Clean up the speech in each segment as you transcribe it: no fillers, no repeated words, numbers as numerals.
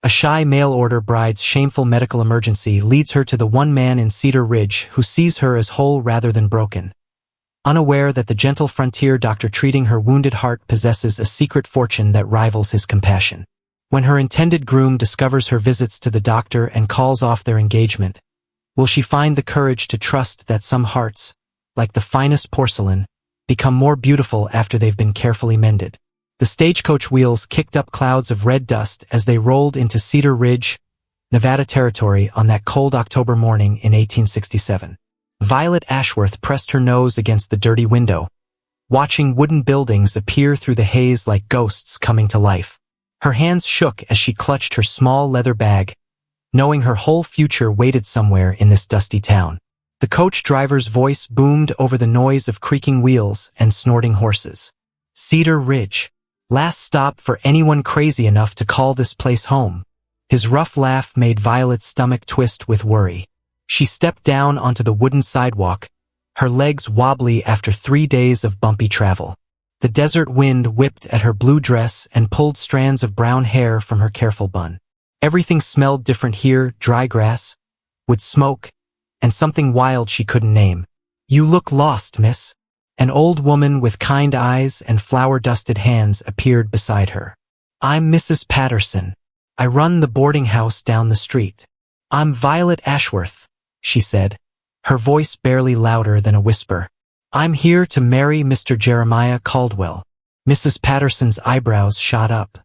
A shy mail-order bride's shameful medical emergency leads her to the one man in Cedar Ridge who sees her as whole rather than broken. Unaware that the gentle frontier doctor treating her wounded heart possesses a secret fortune that rivals his compassion. When her intended groom discovers her visits to the doctor and calls off their engagement, will she find the courage to trust that some hearts, like the finest porcelain, become more beautiful after they've been carefully mended? The stagecoach wheels kicked up clouds of red dust as they rolled into Cedar Ridge, Nevada territory on that cold October morning in 1867. Violet Ashworth pressed her nose against the dirty window, watching wooden buildings appear through the haze like ghosts coming to life. Her hands shook as she clutched her small leather bag, knowing her whole future waited somewhere in this dusty town. The coach driver's voice boomed over the noise of creaking wheels and snorting horses. Cedar Ridge. Last stop for anyone crazy enough to call this place home. His rough laugh made Violet's stomach twist with worry. She stepped down onto the wooden sidewalk, her legs wobbly after 3 days of bumpy travel. The desert wind whipped at her blue dress and pulled strands of brown hair from her careful bun. Everything smelled different here, dry grass, wood smoke, and something wild she couldn't name. "You look lost, miss." An old woman with kind eyes and flour-dusted hands appeared beside her. "I'm Mrs. Patterson. I run the boarding house down the street." "I'm Violet Ashworth," she said, her voice barely louder than a whisper. "I'm here to marry Mr. Jeremiah Caldwell." Mrs. Patterson's eyebrows shot up.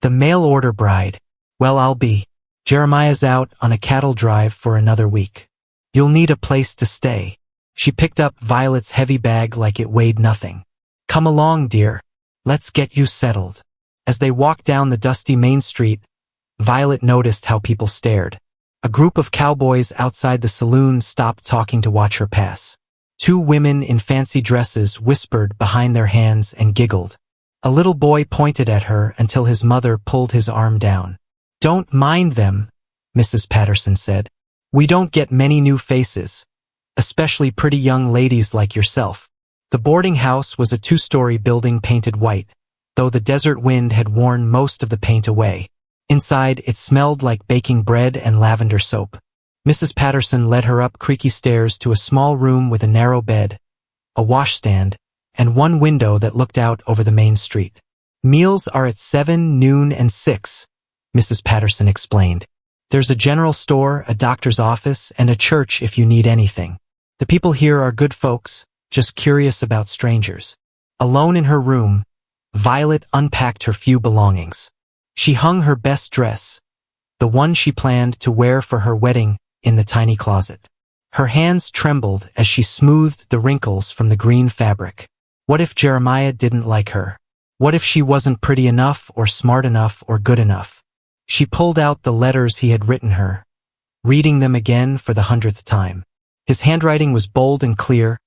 "The mail-order bride. Well, I'll be. Jeremiah's out on a cattle drive for another week. You'll need a place to stay." She picked up Violet's heavy bag like it weighed nothing. "Come along, dear. Let's get you settled." As they walked down the dusty main street, Violet noticed how people stared. A group of cowboys outside the saloon stopped talking to watch her pass. 2 women in fancy dresses whispered behind their hands and giggled. A little boy pointed at her until his mother pulled his arm down. "Don't mind them," Mrs. Patterson said. "We don't get many new faces, especially pretty young ladies like yourself." The boarding house was a 2-story building painted white, though the desert wind had worn most of the paint away. Inside, it smelled like baking bread and lavender soap. Mrs. Patterson led her up creaky stairs to a small room with a narrow bed, a washstand, and one window that looked out over the main street. "Meals are at 7, noon, and 6, Mrs. Patterson explained. "There's a general store, a doctor's office, and a church if you need anything. The people here are good folks, just curious about strangers." Alone in her room, Violet unpacked her few belongings. She hung her best dress, the one she planned to wear for her wedding, in the tiny closet. Her hands trembled as she smoothed the wrinkles from the green fabric. What if Jeremiah didn't like her? What if she wasn't pretty enough or smart enough or good enough? She pulled out the letters he had written her, reading them again for the 100th time. His handwriting was bold and clear.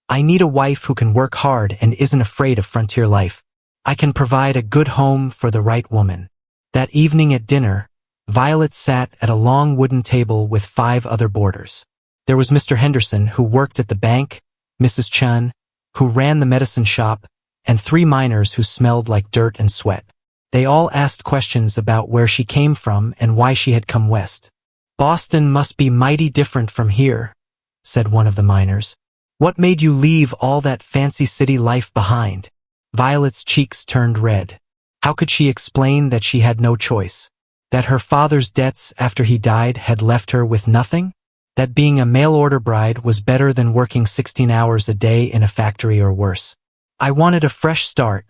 "I need a wife who can work hard and isn't afraid of frontier life. I can provide a good home for the right woman." That evening at dinner, Violet sat at a long wooden table with 5 other boarders. There was Mr. Henderson, who worked at the bank, Mrs. Chun, who ran the medicine shop, and 3 miners who smelled like dirt and sweat. They all asked questions about where she came from and why she had come west. "Boston must be mighty different from here," said one of the miners. "What made you leave all that fancy city life behind?" Violet's cheeks turned red. How could she explain that she had no choice? That her father's debts after he died had left her with nothing? That being a mail-order bride was better than working 16 hours a day in a factory or worse? "I wanted a fresh start,"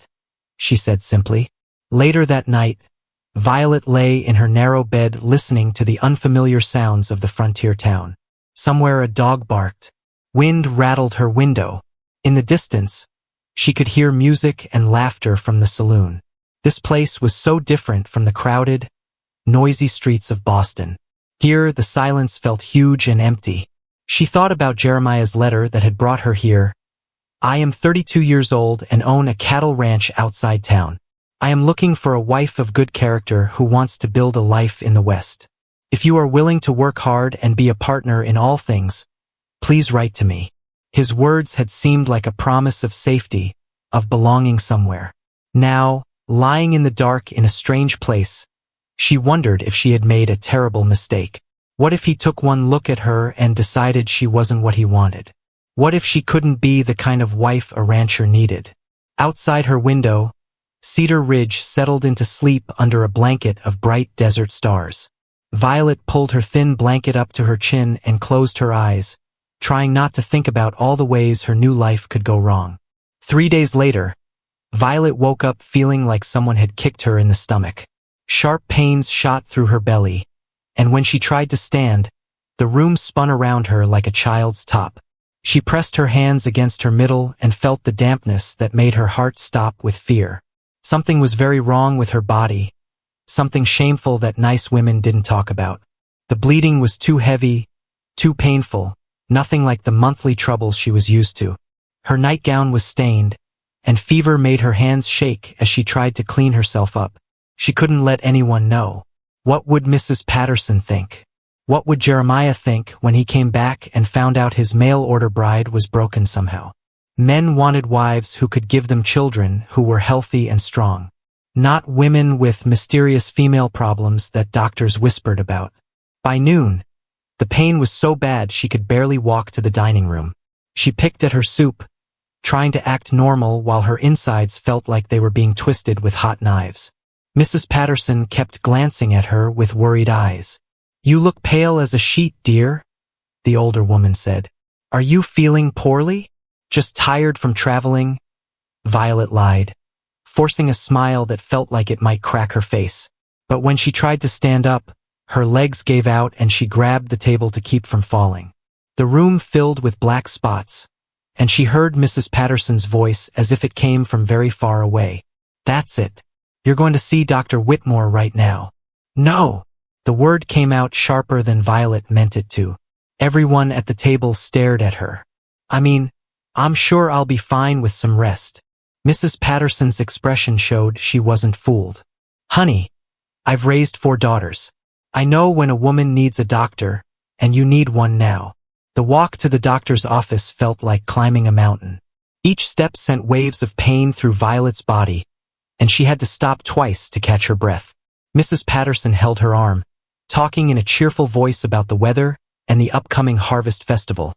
she said simply. Later that night, Violet lay in her narrow bed listening to the unfamiliar sounds of the frontier town. Somewhere a dog barked. Wind rattled her window. In the distance, she could hear music and laughter from the saloon. This place was so different from the crowded, noisy streets of Boston. Here, the silence felt huge and empty. She thought about Jeremiah's letter that had brought her here. "I am 32 years old and own a cattle ranch outside town. I am looking for a wife of good character who wants to build a life in the West. If you are willing to work hard and be a partner in all things, please write to me." His words had seemed like a promise of safety, of belonging somewhere. Now, lying in the dark in a strange place, She wondered if she had made a terrible mistake. What if he took one look at her and decided she wasn't what he wanted? What if she couldn't be the kind of wife a rancher needed? Outside her window, Cedar Ridge settled into sleep under a blanket of bright desert stars. Violet pulled her thin blanket up to her chin and closed her eyes, trying not to think about all the ways her new life could go wrong. 3 days later, Violet woke up feeling like someone had kicked her in the stomach. Sharp pains shot through her belly, and when she tried to stand, the room spun around her like a child's top. She pressed her hands against her middle and felt the dampness that made her heart stop with fear. Something was very wrong with her body, something shameful that nice women didn't talk about. The bleeding was too heavy, too painful, nothing like the monthly troubles she was used to. Her nightgown was stained, and fever made her hands shake as she tried to clean herself up. She couldn't let anyone know. What would Mrs. Patterson think? What would Jeremiah think when he came back and found out his mail-order bride was broken somehow? Men wanted wives who could give them children who were healthy and strong, not women with mysterious female problems that doctors whispered about. By noon, the pain was so bad she could barely walk to the dining room. She picked at her soup, trying to act normal while her insides felt like they were being twisted with hot knives. Mrs. Patterson kept glancing at her with worried eyes. "You look pale as a sheet, dear," the older woman said. "Are you feeling poorly? Just tired from traveling?" Violet lied, forcing a smile that felt like it might crack her face. But when she tried to stand up, her legs gave out and she grabbed the table to keep from falling. The room filled with black spots, and she heard Mrs. Patterson's voice as if it came from very far away. "That's it. You're going to see Dr. Whitmore right now." "No!" The word came out sharper than Violet meant it to. Everyone at the table stared at her. I'm sure I'll be fine with some rest." Mrs. Patterson's expression showed she wasn't fooled. "Honey, I've raised 4 daughters. I know when a woman needs a doctor, and you need one now." The walk to the doctor's office felt like climbing a mountain. Each step sent waves of pain through Violet's body, and she had to stop twice to catch her breath. Mrs. Patterson held her arm, talking in a cheerful voice about the weather and the upcoming harvest festival.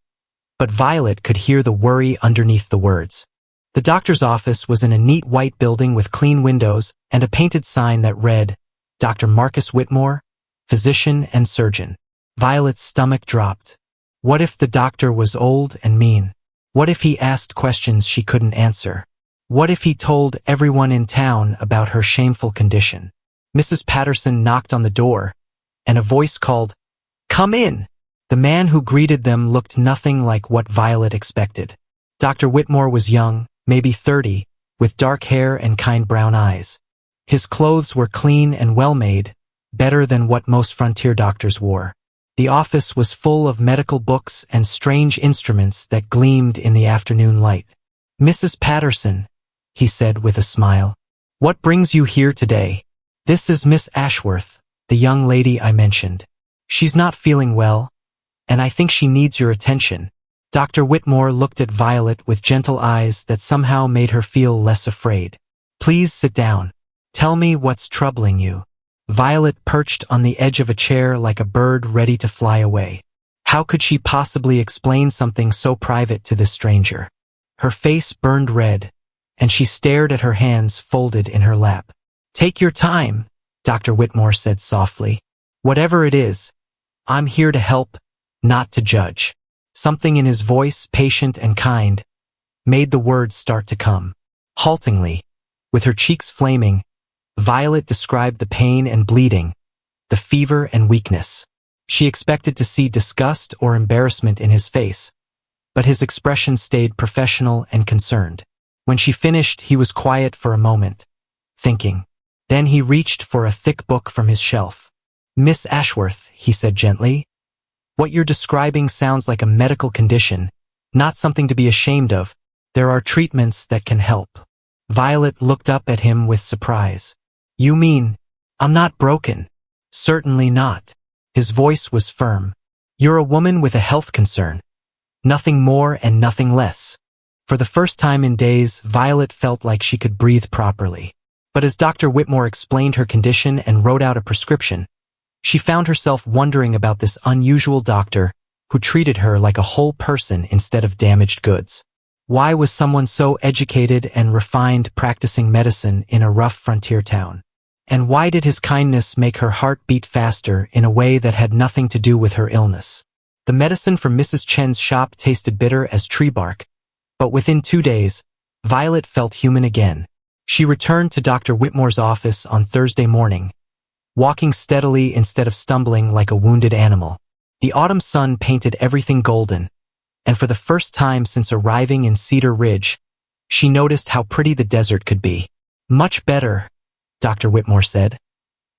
But Violet could hear the worry underneath the words. The doctor's office was in a neat white building with clean windows and a painted sign that read, "Dr. Marcus Whitmore, physician and surgeon." Violet's stomach dropped. What if the doctor was old and mean? What if he asked questions she couldn't answer? What if he told everyone in town about her shameful condition? Mrs. Patterson knocked on the door, and a voice called, "Come in!" The man who greeted them looked nothing like what Violet expected. Dr. Whitmore was young, maybe 30, with dark hair and kind brown eyes. His clothes were clean and well-made, better than what most frontier doctors wore. The office was full of medical books and strange instruments that gleamed in the afternoon light. "Mrs. Patterson," he said with a smile, "what brings you here today?" "This is Miss Ashworth, the young lady I mentioned. She's not feeling well, and I think she needs your attention." Dr. Whitmore looked at Violet with gentle eyes that somehow made her feel less afraid. "Please sit down. Tell me what's troubling you." Violet perched on the edge of a chair like a bird ready to fly away. How could she possibly explain something so private to this stranger? Her face burned red, and she stared at her hands folded in her lap. "Take your time," Dr. Whitmore said softly. "Whatever it is, I'm here to help, not to judge." Something in his voice, patient and kind, made the words start to come. Haltingly, with her cheeks flaming, Violet described the pain and bleeding, the fever and weakness. She expected to see disgust or embarrassment in his face, but his expression stayed professional and concerned. When she finished, he was quiet for a moment, thinking. Then he reached for a thick book from his shelf. "Miss Ashworth," he said gently, "what you're describing sounds like a medical condition, not something to be ashamed of. There are treatments that can help." Violet looked up at him with surprise. "You mean, I'm not broken?" "Certainly not." His voice was firm. "You're a woman with a health concern. Nothing more and nothing less." For the first time in days, Violet felt like she could breathe properly. But as Dr. Whitmore explained her condition and wrote out a prescription, she found herself wondering about this unusual doctor who treated her like a whole person instead of damaged goods. Why was someone so educated and refined practicing medicine in a rough frontier town? And why did his kindness make her heart beat faster in a way that had nothing to do with her illness? The medicine from Mrs. Chen's shop tasted bitter as tree bark, but within 2 days, Violet felt human again. She returned to Dr. Whitmore's office on Thursday morning, walking steadily instead of stumbling like a wounded animal. The autumn sun painted everything golden, and for the first time since arriving in Cedar Ridge, she noticed how pretty the desert could be. "Much better," Dr. Whitmore said,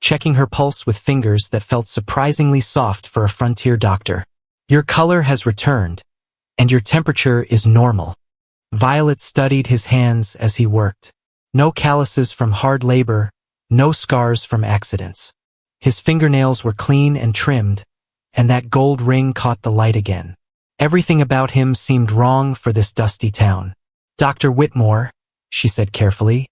checking her pulse with fingers that felt surprisingly soft for a frontier doctor. "Your color has returned, and your temperature is normal." Violet studied his hands as he worked. No calluses from hard labor, no scars from accidents. His fingernails were clean and trimmed, and that gold ring caught the light again. Everything about him seemed wrong for this dusty town. "Dr. Whitmore," she said carefully,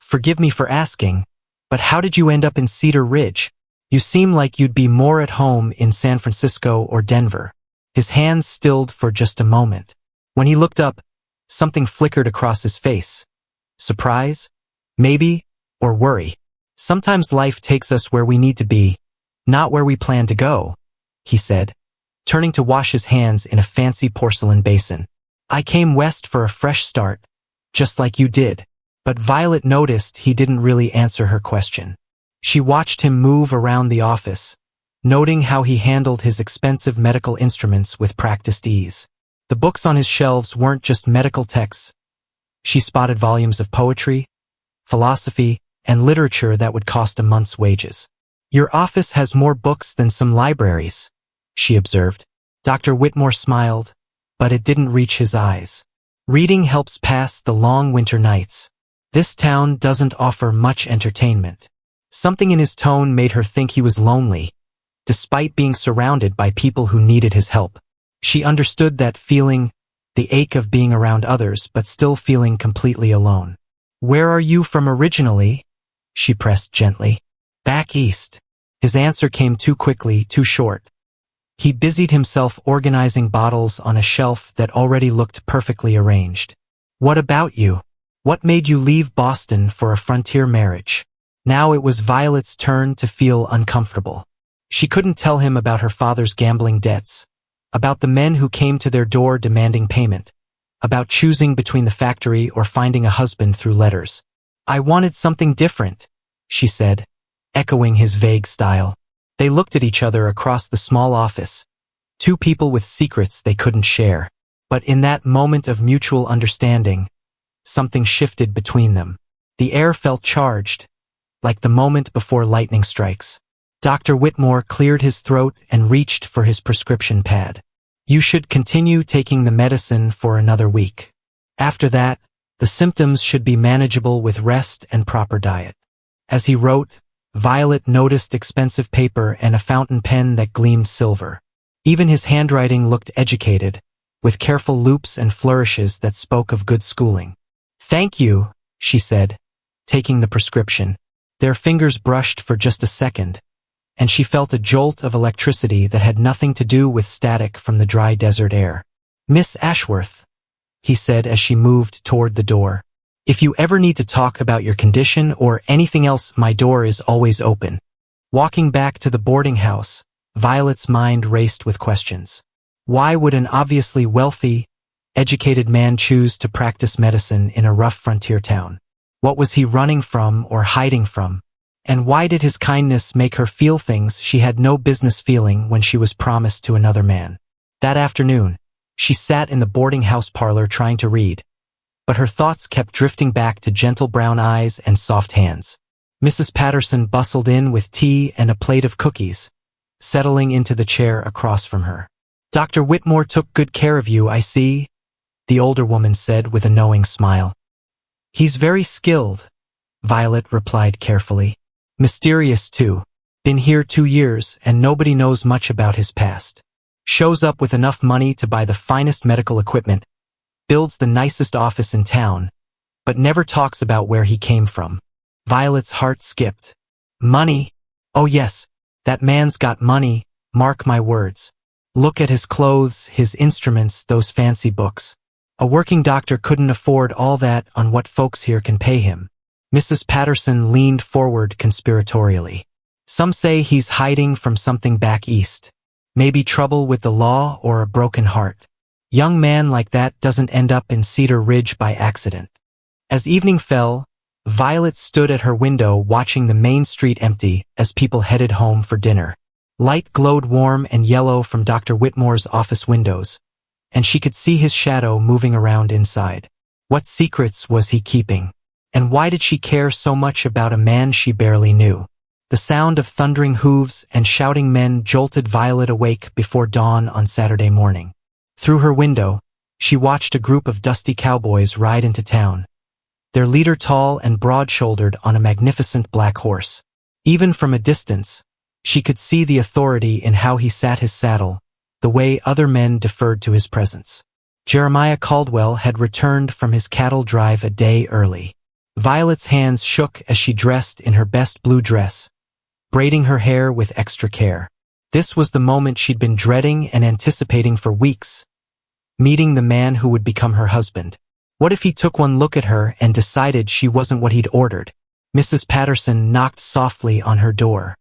"forgive me for asking, but how did you end up in Cedar Ridge? You seem like you'd be more at home in San Francisco or Denver." His hands stilled for just a moment. When he looked up, something flickered across his face. Surprise? Maybe? Or worry? "Sometimes life takes us where we need to be, not where we plan to go," he said, turning to wash his hands in a fancy porcelain basin. "I came west for a fresh start, just like you did." But Violet noticed he didn't really answer her question. She watched him move around the office, noting how he handled his expensive medical instruments with practiced ease. The books on his shelves weren't just medical texts. She spotted volumes of poetry, philosophy, and literature that would cost a month's wages. "Your office has more books than some libraries," she observed. Dr. Whitmore smiled, but it didn't reach his eyes. "Reading helps pass the long winter nights. This town doesn't offer much entertainment." Something in his tone made her think he was lonely, despite being surrounded by people who needed his help. She understood that feeling, the ache of being around others but still feeling completely alone. "Where are you from originally?" she pressed gently. "Back east." His answer came too quickly, too short. He busied himself organizing bottles on a shelf that already looked perfectly arranged. "What about you? What made you leave Boston for a frontier marriage?" Now it was Violet's turn to feel uncomfortable. She couldn't tell him about her father's gambling debts, about the men who came to their door demanding payment, about choosing between the factory or finding a husband through letters. "I wanted something different," she said, echoing his vague style. They looked at each other across the small office, two people with secrets they couldn't share. But in that moment of mutual understanding, something shifted between them. The air felt charged, like the moment before lightning strikes. Dr. Whitmore cleared his throat and reached for his prescription pad. "You should continue taking the medicine for another week. After that, the symptoms should be manageable with rest and proper diet." As he wrote, Violet noticed expensive paper and a fountain pen that gleamed silver. Even his handwriting looked educated, with careful loops and flourishes that spoke of good schooling. "Thank you," she said, taking the prescription. Their fingers brushed for just a second, and she felt a jolt of electricity that had nothing to do with static from the dry desert air. "Miss Ashworth," he said as she moved toward the door, "if you ever need to talk about your condition or anything else, my door is always open." Walking back to the boarding house, Violet's mind raced with questions. Why would an obviously wealthy, educated man choose to practice medicine in a rough frontier town? What was he running from or hiding from? And why did his kindness make her feel things she had no business feeling when she was promised to another man? That afternoon, she sat in the boarding house parlor trying to read, but her thoughts kept drifting back to gentle brown eyes and soft hands. Mrs. Patterson bustled in with tea and a plate of cookies, settling into the chair across from her. "Dr. Whitmore took good care of you, I see," the older woman said with a knowing smile. "He's very skilled," Violet replied carefully. "Mysterious too. Been here 2 years and nobody knows much about his past. Shows up with enough money to buy the finest medical equipment, builds the nicest office in town, but never talks about where he came from. Violet's heart skipped. Money? Oh yes, that man's got money, mark my words. Look at his clothes, his instruments, those fancy books. A working doctor couldn't afford all that on what folks here can pay him. Mrs. Patterson leaned forward conspiratorially. Some say he's hiding from something back east. Maybe trouble with the law or a broken heart. Young man like that doesn't end up in Cedar Ridge by accident. As evening fell, Violet stood at her window watching the main street empty as people headed home for dinner. Light glowed warm and yellow from Dr. Whitmore's office windows, and she could see his shadow moving around inside. What secrets was he keeping? And why did she care so much about a man she barely knew? The sound of thundering hooves and shouting men jolted Violet awake before dawn on Saturday morning. Through her window, she watched a group of dusty cowboys ride into town, their leader tall and broad-shouldered on a magnificent black horse. Even from a distance, she could see the authority in how he sat his saddle, the way other men deferred to his presence. Jeremiah Caldwell had returned from his cattle drive a day early. Violet's hands shook as she dressed in her best blue dress, braiding her hair with extra care. This was the moment she'd been dreading and anticipating for weeks, meeting the man who would become her husband. What if he took one look at her and decided she wasn't what he'd ordered? Mrs. Patterson knocked softly on her door.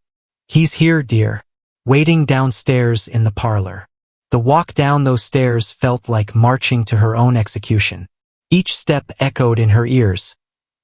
He's here, dear. Waiting downstairs in the parlor. The walk down those stairs felt like marching to her own execution. Each step echoed in her ears,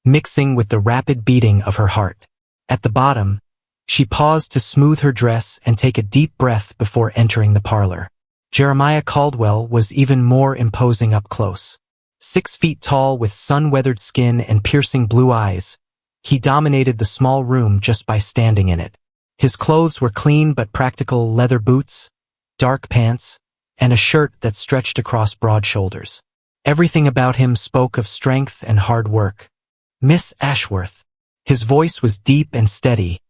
mixing with the rapid beating of her heart. At the bottom, she paused to smooth her dress and take a deep breath before entering the parlor. Jeremiah Caldwell was even more imposing up close. 6 feet tall with sun-weathered skin and piercing blue eyes, he dominated the small room just by standing in it. His clothes were clean but practical leather boots, dark pants, and a shirt that stretched across broad shoulders. Everything about him spoke of strength and hard work. Miss Ashworth. His voice was deep and steady,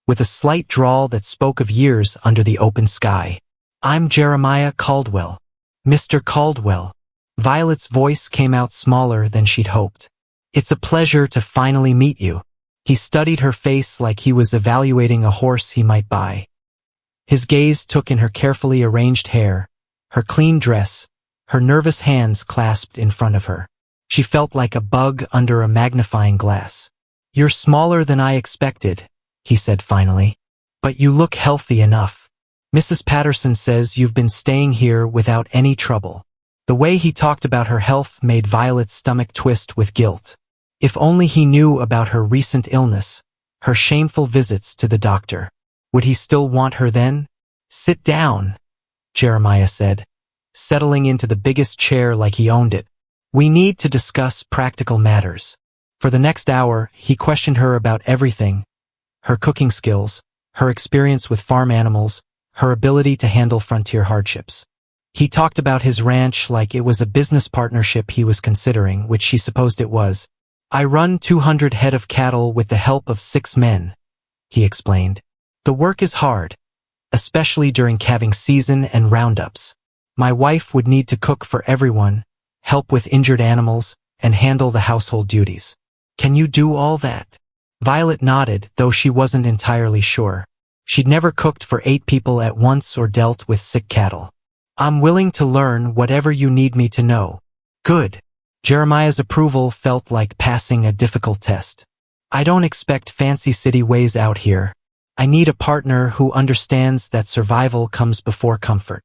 with a slight drawl that spoke of years under the open sky. I'm Jeremiah Caldwell. Mr. Caldwell. Violet's voice came out smaller than she'd hoped. It's a pleasure to finally meet you. He studied her face like he was evaluating a horse he might buy. His gaze took in her carefully arranged hair, her clean dress, her nervous hands clasped in front of her. She felt like a bug under a magnifying glass. You're smaller than I expected, he said finally. But you look healthy enough. Mrs. Patterson says you've been staying here without any trouble. The way he talked about her health made Violet's stomach twist with guilt. If only he knew about her recent illness, her shameful visits to the doctor. Would he still want her then? Sit down, Jeremiah said, settling into the biggest chair like he owned it. We need to discuss practical matters. For the next hour, he questioned her about everything: her cooking skills, her experience with farm animals, her ability to handle frontier hardships. He talked about his ranch like it was a business partnership he was considering, which she supposed it was. I run 200 head of cattle with the help of 6 men, he explained. The work is hard, especially during calving season and roundups. My wife would need to cook for everyone, help with injured animals, and handle the household duties. Can you do all that? Violet nodded, though she wasn't entirely sure. She'd never cooked for 8 people at once or dealt with sick cattle. I'm willing to learn whatever you need me to know. Good. Jeremiah's approval felt like passing a difficult test. I don't expect fancy city ways out here. I need a partner who understands that survival comes before comfort.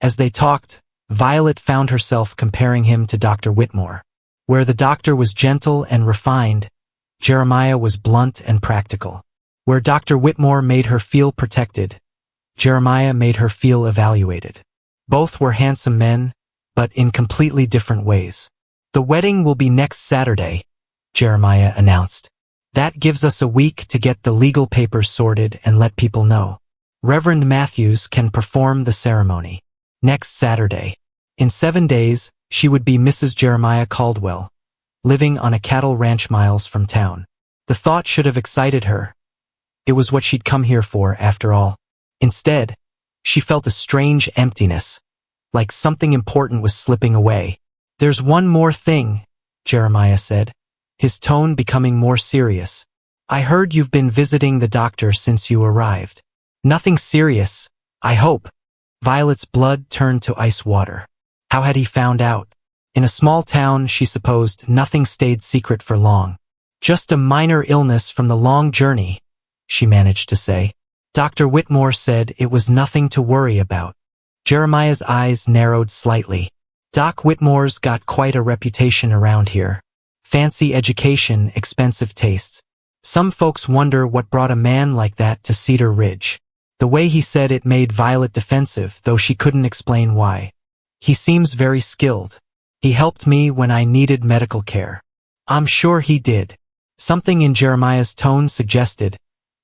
As they talked, Violet found herself comparing him to Dr. Whitmore. Where the doctor was gentle and refined, Jeremiah was blunt and practical. Where Dr. Whitmore made her feel protected, Jeremiah made her feel evaluated. Both were handsome men, but in completely different ways. The wedding will be next Saturday, Jeremiah announced. That gives us a week to get the legal papers sorted and let people know. Reverend Matthews can perform the ceremony. Next Saturday. In 7 days, she would be Mrs. Jeremiah Caldwell, living on a cattle ranch miles from town. The thought should have excited her. It was what she'd come here for, after all. Instead, she felt a strange emptiness, like something important was slipping away. There's one more thing, Jeremiah said, his tone becoming more serious. I heard you've been visiting the doctor since you arrived. Nothing serious, I hope. Violet's blood turned to ice water. How had he found out? In a small town, she supposed, nothing stayed secret for long. Just a minor illness from the long journey, she managed to say. Dr. Whitmore said it was nothing to worry about. Jeremiah's eyes narrowed slightly. Doc Whitmore's got quite a reputation around here. Fancy education, expensive tastes. Some folks wonder what brought a man like that to Cedar Ridge. The way he said it made Violet defensive, though she couldn't explain why. He seems very skilled. He helped me when I needed medical care. I'm sure he did. Something in Jeremiah's tone suggested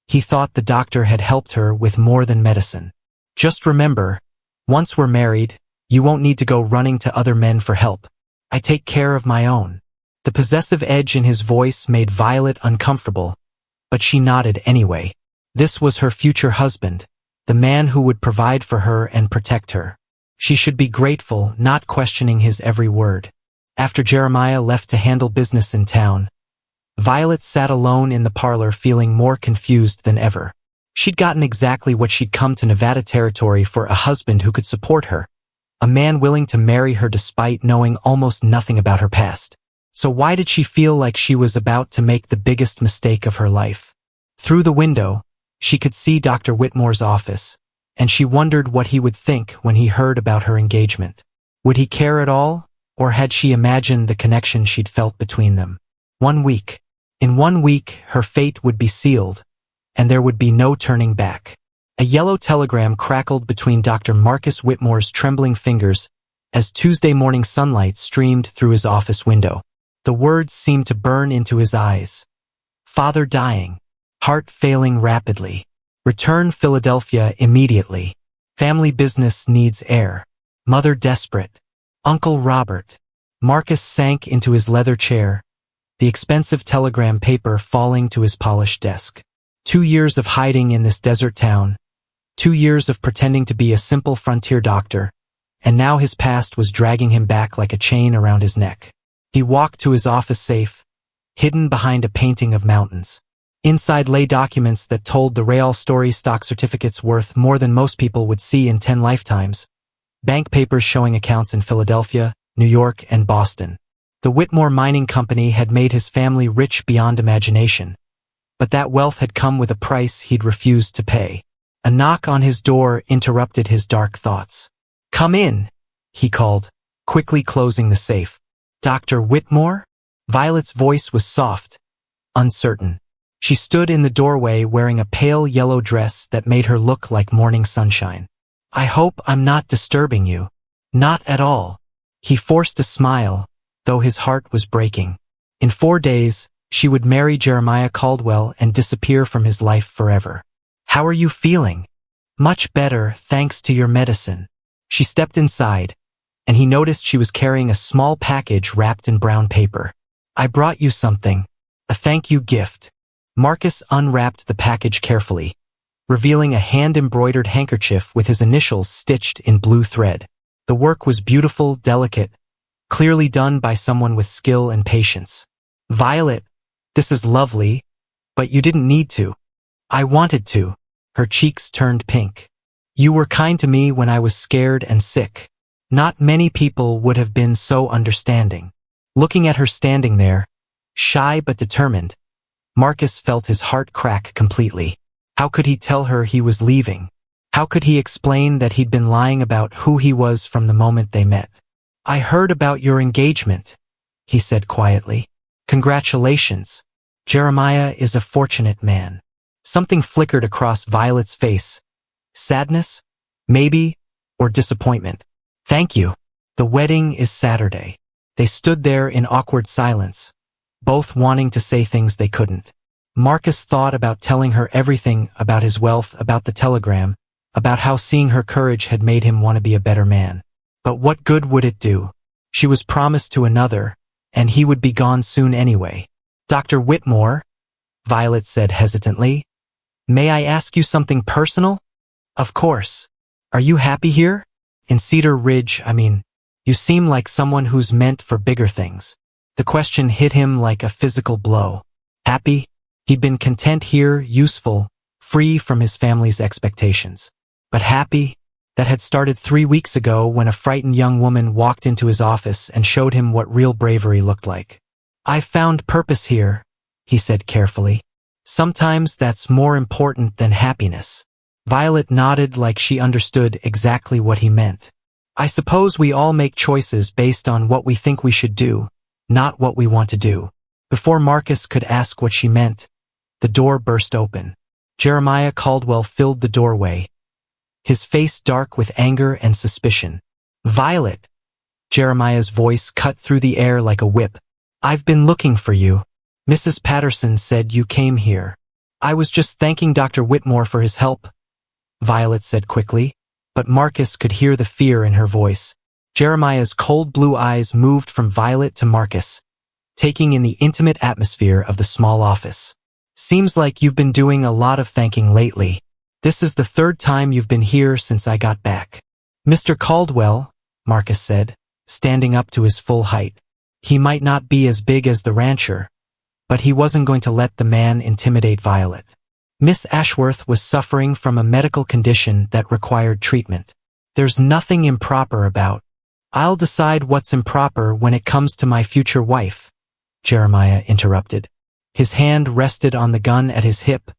he thought the doctor had helped her with more than medicine. Just remember, once we're married, you won't need to go running to other men for help. I take care of my own. The possessive edge in his voice made Violet uncomfortable, but she nodded anyway. This was her future husband, the man who would provide for her and protect her. She should be grateful, not questioning his every word. After Jeremiah left to handle business in town, Violet sat alone in the parlor feeling more confused than ever. She'd gotten exactly what she'd come to Nevada territory for: a husband who could support her, a man willing to marry her despite knowing almost nothing about her past. So why did she feel like she was about to make the biggest mistake of her life? Through the window, she could see Dr. Whitmore's office, and she wondered what he would think when he heard about her engagement. Would he care at all, or had she imagined the connection she'd felt between them? In 1 week, her fate would be sealed, and there would be no turning back. A yellow telegram crackled between Dr. Marcus Whitmore's trembling fingers as Tuesday morning sunlight streamed through his office window. The words seemed to burn into his eyes. Father dying. Heart failing rapidly. Return Philadelphia immediately. Family business needs heir. Mother desperate. Uncle Robert. Marcus sank into his leather chair, the expensive telegram paper falling to his polished desk. 2 years of hiding in this desert town. 2 years of pretending to be a simple frontier doctor, and now his past was dragging him back like a chain around his neck. He walked to his office safe, hidden behind a painting of mountains. Inside lay documents that told the real story: stock certificates worth more than most people would see in 10 lifetimes, bank papers showing accounts in Philadelphia, New York, and Boston. The Whitmore Mining Company had made his family rich beyond imagination, but that wealth had come with a price he'd refused to pay. A knock on his door interrupted his dark thoughts. "Come in," he called, quickly closing the safe. "Dr. Whitmore?" Violet's voice was soft, uncertain. She stood in the doorway wearing a pale yellow dress that made her look like morning sunshine. "I hope I'm not disturbing you." "Not at all." He forced a smile, though his heart was breaking. In 4 days, she would marry Jeremiah Caldwell and disappear from his life forever. "How are you feeling?" "Much better, thanks to your medicine." She stepped inside, and he noticed she was carrying a small package wrapped in brown paper. "I brought you something. A thank you gift." Marcus unwrapped the package carefully, revealing a hand-embroidered handkerchief with his initials stitched in blue thread. The work was beautiful, delicate, clearly done by someone with skill and patience. "Violet, this is lovely, but you didn't need to." "I wanted to." Her cheeks turned pink. "You were kind to me when I was scared and sick. Not many people would have been so understanding." Looking at her standing there, shy but determined, Marcus felt his heart crack completely. How could he tell her he was leaving? How could he explain that he'd been lying about who he was from the moment they met? "I heard about your engagement," he said quietly. "Congratulations. Jeremiah is a fortunate man." Something flickered across Violet's face. Sadness? Maybe? Or disappointment? "Thank you. The wedding is Saturday." They stood there in awkward silence, both wanting to say things they couldn't. Marcus thought about telling her everything about his wealth, about the telegram, about how seeing her courage had made him want to be a better man. But what good would it do? She was promised to another, and he would be gone soon anyway. "Dr. Whitmore," Violet said hesitantly, "may I ask you something personal?" "Of course. Are you happy here? In Cedar Ridge, I mean. You seem like someone who's meant for bigger things." The question hit him like a physical blow. "Happy? He'd been content here, useful, free from his family's expectations. But happy? That had started 3 weeks ago when a frightened young woman walked into his office and showed him what real bravery looked like. "I've found purpose here," he said carefully. "Sometimes that's more important than happiness." Violet nodded like she understood exactly what he meant. "I suppose we all make choices based on what we think we should do, not what we want to do." Before Marcus could ask what she meant, the door burst open. Jeremiah Caldwell filled the doorway, his face dark with anger and suspicion. "Violet!" Jeremiah's voice cut through the air like a whip. "I've been looking for you. Mrs. Patterson said you came here." "I was just thanking Dr. Whitmore for his help," Violet said quickly, but Marcus could hear the fear in her voice. Jeremiah's cold blue eyes moved from Violet to Marcus, taking in the intimate atmosphere of the small office. "Seems like you've been doing a lot of thanking lately. This is the 3rd time you've been here since I got back." "Mr. Caldwell," Marcus said, standing up to his full height. He might not be as big as the rancher, but he wasn't going to let the man intimidate Violet. Miss Ashworth was suffering from a medical condition that required treatment. "There's nothing improper about. I'll decide what's improper when it comes to my future wife," Jeremiah interrupted. His hand rested on the gun at his hip,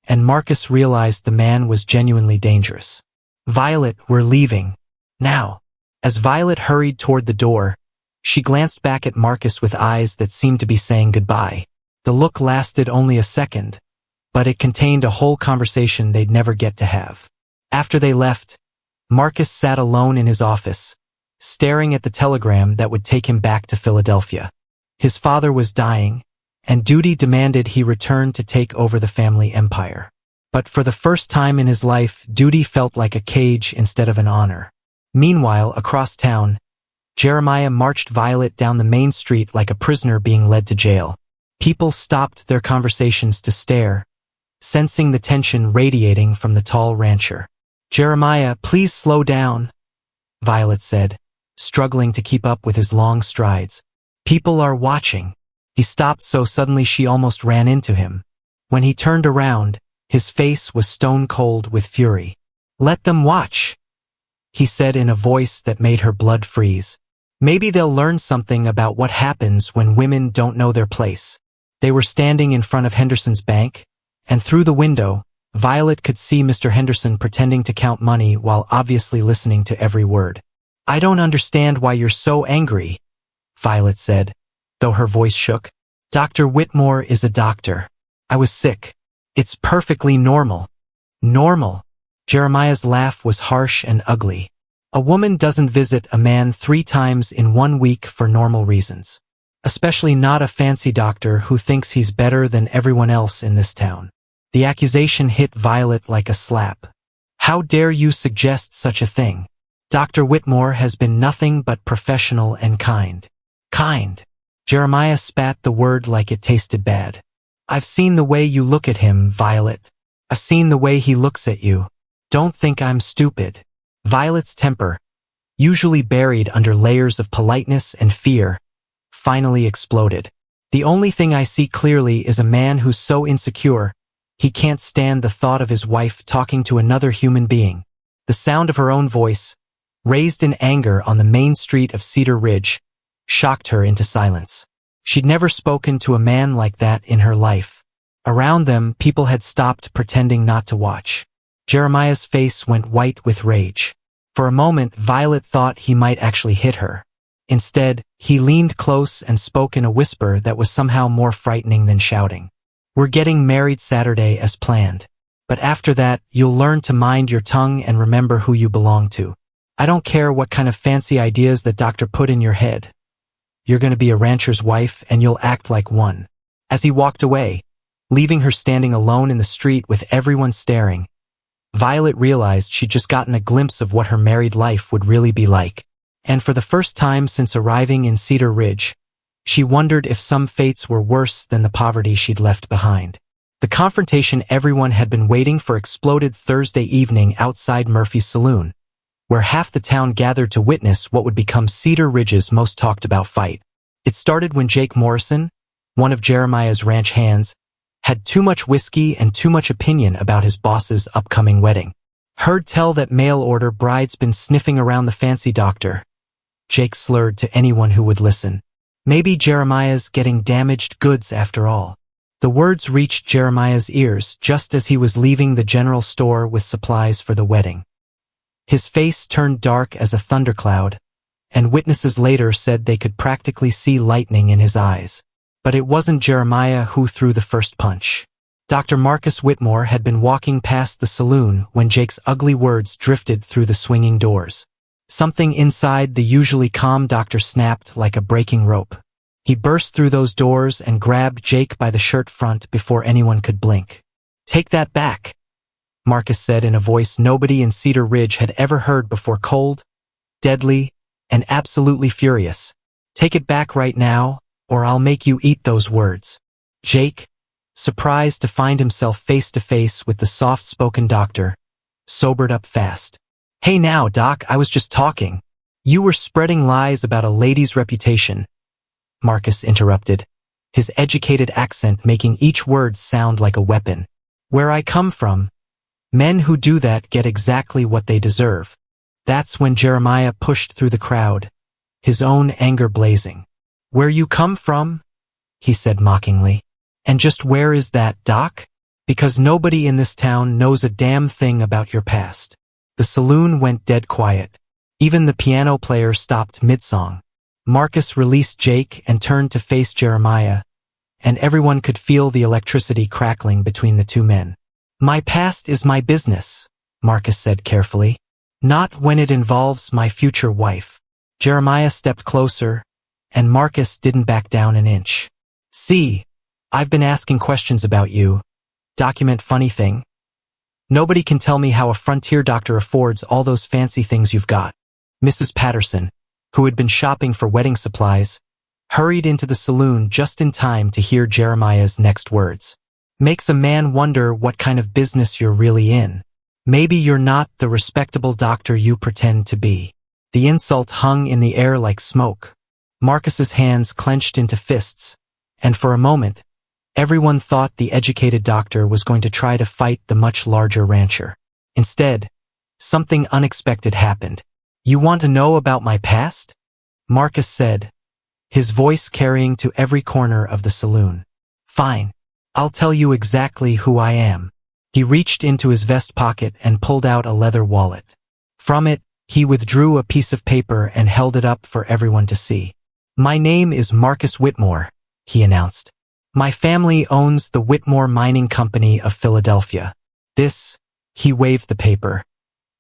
and Marcus realized the man was genuinely dangerous. "Violet, we're leaving. Now." As Violet hurried toward the door, she glanced back at Marcus with eyes that seemed to be saying goodbye. The look lasted only a second, but it contained a whole conversation they'd never get to have. After they left, Marcus sat alone in his office, staring at the telegram that would take him back to Philadelphia. His father was dying, and duty demanded he return to take over the family empire. But for the first time in his life, duty felt like a cage instead of an honor. Meanwhile, across town, Jeremiah marched Violet down the main street like a prisoner being led to jail. People stopped their conversations to stare, sensing the tension radiating from the tall rancher. "Jeremiah, please slow down," Violet said, struggling to keep up with his long strides. "People are watching." He stopped so suddenly she almost ran into him. When he turned around, his face was stone cold with fury. "Let them watch," he said in a voice that made her blood freeze. "Maybe they'll learn something about what happens when women don't know their place." They were standing in front of Henderson's bank, and through the window, Violet could see Mr. Henderson pretending to count money while obviously listening to every word. "I don't understand why you're so angry," Violet said, though her voice shook. "Dr. Whitmore is a doctor. I was sick. It's perfectly normal." "Normal?" Jeremiah's laugh was harsh and ugly. "A woman doesn't visit a man 3 times in 1 week for normal reasons. Especially not a fancy doctor who thinks he's better than everyone else in this town." The accusation hit Violet like a slap. "How dare you suggest such a thing? Dr. Whitmore has been nothing but professional and kind." "Kind?" Jeremiah spat the word like it tasted bad. "I've seen the way you look at him, Violet. I've seen the way he looks at you. Don't think I'm stupid." Violet's temper, usually buried under layers of politeness and fear, finally exploded. "The only thing I see clearly is a man who's so insecure, he can't stand the thought of his wife talking to another human being." The sound of her own voice, raised in anger on the main street of Cedar Ridge, shocked her into silence. She'd never spoken to a man like that in her life. Around them, people had stopped pretending not to watch. Jeremiah's face went white with rage. For a moment, Violet thought he might actually hit her. Instead, he leaned close and spoke in a whisper that was somehow more frightening than shouting. "We're getting married Saturday as planned. But after that, you'll learn to mind your tongue and remember who you belong to. I don't care what kind of fancy ideas that doctor put in your head. You're going to be a rancher's wife and you'll act like one." As he walked away, leaving her standing alone in the street with everyone staring, Violet realized she'd just gotten a glimpse of what her married life would really be like. And for the first time since arriving in Cedar Ridge, she wondered if some fates were worse than the poverty she'd left behind. The confrontation everyone had been waiting for exploded Thursday evening outside Murphy's Saloon, where half the town gathered to witness what would become Cedar Ridge's most talked about fight. It started when Jake Morrison, one of Jeremiah's ranch hands, Had too much whiskey and too much opinion about his boss's upcoming wedding. Heard tell that mail-order bride's been sniffing around the fancy doctor. Jake slurred to anyone who would listen. Maybe Jeremiah's getting damaged goods after all. The words reached Jeremiah's ears just as he was leaving the general store with supplies for the wedding. His face turned dark as a thundercloud, and witnesses later said they could practically see lightning in his eyes. But it wasn't Jeremiah who threw the first punch. Dr. Marcus Whitmore had been walking past the saloon when Jake's ugly words drifted through the swinging doors. Something inside the usually calm doctor snapped like a breaking rope. He burst through those doors and grabbed Jake by the shirt front before anyone could blink. "Take that back," Marcus said in a voice nobody in Cedar Ridge had ever heard before, cold, deadly, and absolutely furious. "Take it back right now, or I'll make you eat those words." Jake, surprised to find himself face to face with the soft-spoken doctor, sobered up fast. "Hey now, Doc, I was just talking. You were spreading lies about a lady's reputation," Marcus interrupted, his educated accent making each word sound like a weapon. "Where I come from, men who do that get exactly what they deserve." That's when Jeremiah pushed through the crowd, his own anger blazing. "Where you come from?" he said mockingly. "And just where is that, Doc? Because nobody in this town knows a damn thing about your past." The saloon went dead quiet. Even the piano player stopped mid-song. Marcus released Jake and turned to face Jeremiah, and everyone could feel the electricity crackling between the two men. "My past is my business," Marcus said carefully. "Not when it involves my future wife." Jeremiah stepped closer, and Marcus didn't back down an inch. "See, I've been asking questions about you. Document funny thing. Nobody can tell me how a frontier doctor affords all those fancy things you've got." Mrs. Patterson, who had been shopping for wedding supplies, hurried into the saloon just in time to hear Jeremiah's next words. "Makes a man wonder what kind of business you're really in. Maybe you're not the respectable doctor you pretend to be." The insult hung in the air like smoke. Marcus's hands clenched into fists, and for a moment, everyone thought the educated doctor was going to try to fight the much larger rancher. Instead, something unexpected happened. "You want to know about my past?" Marcus said, his voice carrying to every corner of the saloon. "Fine. I'll tell you exactly who I am." He reached into his vest pocket and pulled out a leather wallet. From it, he withdrew a piece of paper and held it up for everyone to see. "My name is Marcus Whitmore," he announced. "My family owns the Whitmore Mining Company of Philadelphia. This," he waved the paper,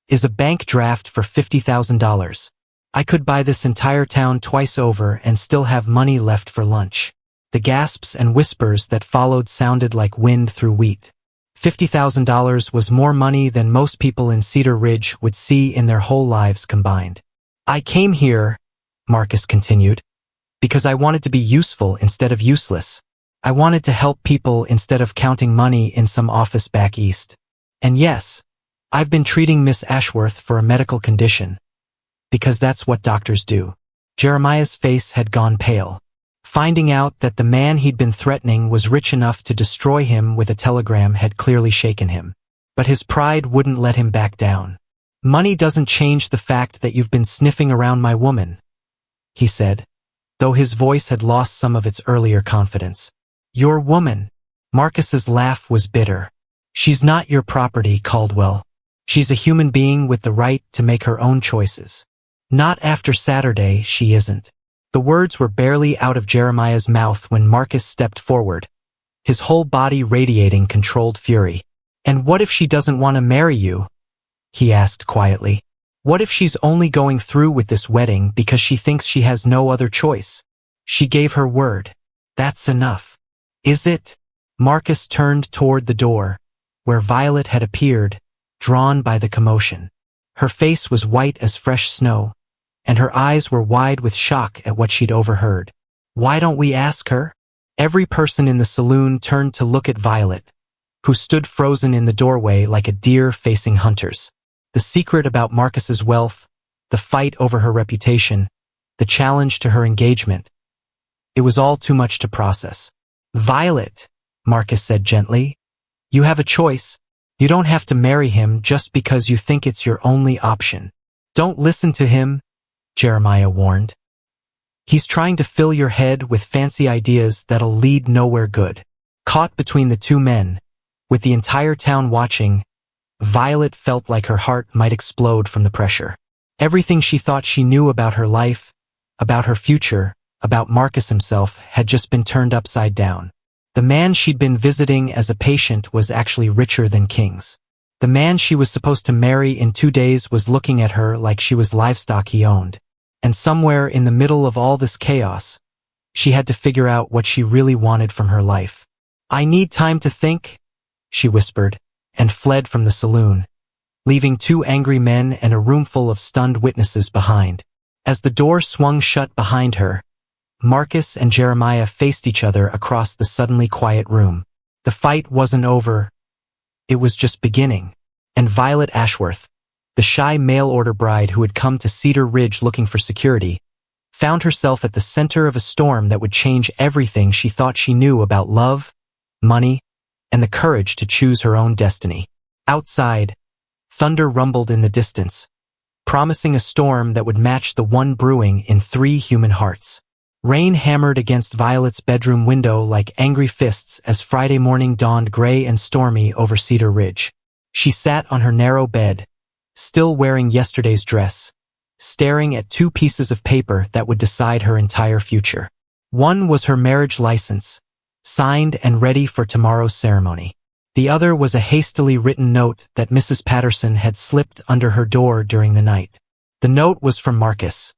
"is a bank draft for $50,000. I could buy this entire town twice over and still have money left for lunch." The gasps and whispers that followed sounded like wind through wheat. $50,000 was more money than most people in Cedar Ridge would see in their whole lives combined. "I came here," Marcus continued, "because I wanted to be useful instead of useless. I wanted to help people instead of counting money in some office back east. And yes, I've been treating Miss Ashworth for a medical condition. Because that's what doctors do." Jeremiah's face had gone pale. Finding out that the man he'd been threatening was rich enough to destroy him with a telegram had clearly shaken him. But his pride wouldn't let him back down. "Money doesn't change the fact that you've been sniffing around my woman," he said, though his voice had lost some of its earlier confidence. "Your woman." Marcus's laugh was bitter. "She's not your property, Caldwell. She's a human being with the right to make her own choices. Not after Saturday, she isn't." The words were barely out of Jeremiah's mouth when Marcus stepped forward, his whole body radiating controlled fury. "And what if she doesn't want to marry you?" he asked quietly. "What if she's only going through with this wedding because she thinks she has no other choice? She gave her word. That's enough. Is it?" Marcus turned toward the door, where Violet had appeared, drawn by the commotion. Her face was white as fresh snow, and her eyes were wide with shock at what she'd overheard. "Why don't we ask her?" Every person in the saloon turned to look at Violet, who stood frozen in the doorway like a deer facing hunters. The secret about Marcus's wealth, the fight over her reputation, the challenge to her engagement. It was all too much to process. "Violet," Marcus said gently. You have a choice. You don't have to marry him just because you think it's your only option. Don't listen to him, Jeremiah warned. He's trying to fill your head with fancy ideas that'll lead nowhere good. Caught between the two men, with the entire town watching, Violet felt like her heart might explode from the pressure. Everything she thought she knew about her life, about her future, about Marcus himself, had just been turned upside down. The man she'd been visiting as a patient was actually richer than kings. The man she was supposed to marry in 2 days was looking at her like she was livestock he owned. And somewhere in the middle of all this chaos, she had to figure out what she really wanted from her life. I need time to think, she whispered, and fled from the saloon, leaving 2 angry men and a roomful of stunned witnesses behind. As the door swung shut behind her, Marcus and Jeremiah faced each other across the suddenly quiet room. The fight wasn't over. It was just beginning. And Violet Ashworth, the shy mail-order bride who had come to Cedar Ridge looking for security, found herself at the center of a storm that would change everything she thought she knew about love, money, and the courage to choose her own destiny. Outside, thunder rumbled in the distance, promising a storm that would match the one brewing in 3 human hearts. Rain hammered against Violet's bedroom window like angry fists as Friday morning dawned gray and stormy over Cedar Ridge. She sat on her narrow bed, still wearing yesterday's dress, staring at 2 pieces of paper that would decide her entire future. One was her marriage license, signed and ready for tomorrow's ceremony. The other was a hastily written note that Mrs. Patterson had slipped under her door during the night. The note was from Marcus.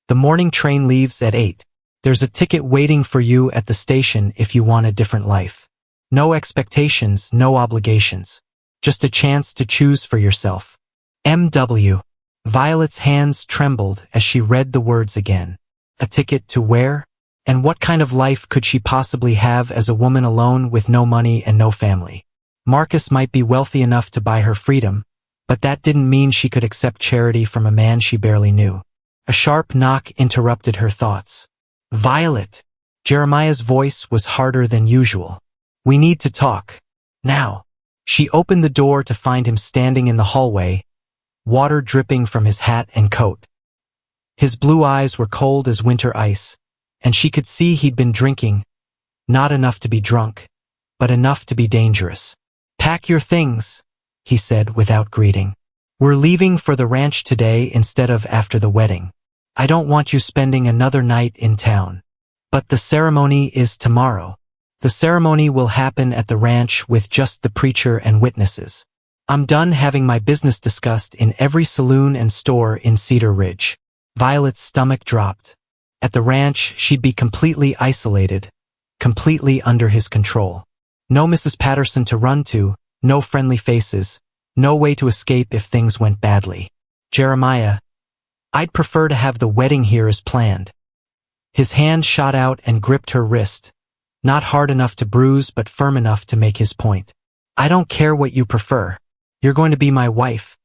The morning train leaves at 8. There's a ticket waiting for you at the station if you want a different life. No expectations, no obligations. Just a chance to choose for yourself. M.W. Violet's hands trembled as she read the words again. A ticket to where? And what kind of life could she possibly have as a woman alone with no money and no family? Marcus might be wealthy enough to buy her freedom, but that didn't mean she could accept charity from a man she barely knew. A sharp knock interrupted her thoughts. Violet! Jeremiah's voice was harder than usual. We need to talk. Now. She opened the door to find him standing in the hallway, water dripping from his hat and coat. His blue eyes were cold as winter ice, and she could see he'd been drinking, not enough to be drunk, but enough to be dangerous. Pack your things, he said without greeting. We're leaving for the ranch today instead of after the wedding. I don't want you spending another night in town. But the ceremony is tomorrow. The ceremony will happen at the ranch with just the preacher and witnesses. I'm done having my business discussed in every saloon and store in Cedar Ridge. Violet's stomach dropped. At the ranch, she'd be completely isolated, completely under his control. No Mrs. Patterson to run to, no friendly faces, no way to escape if things went badly. Jeremiah, I'd prefer to have the wedding here as planned. His hand shot out and gripped her wrist, not hard enough to bruise but firm enough to make his point. I don't care what you prefer. You're going to be my wife,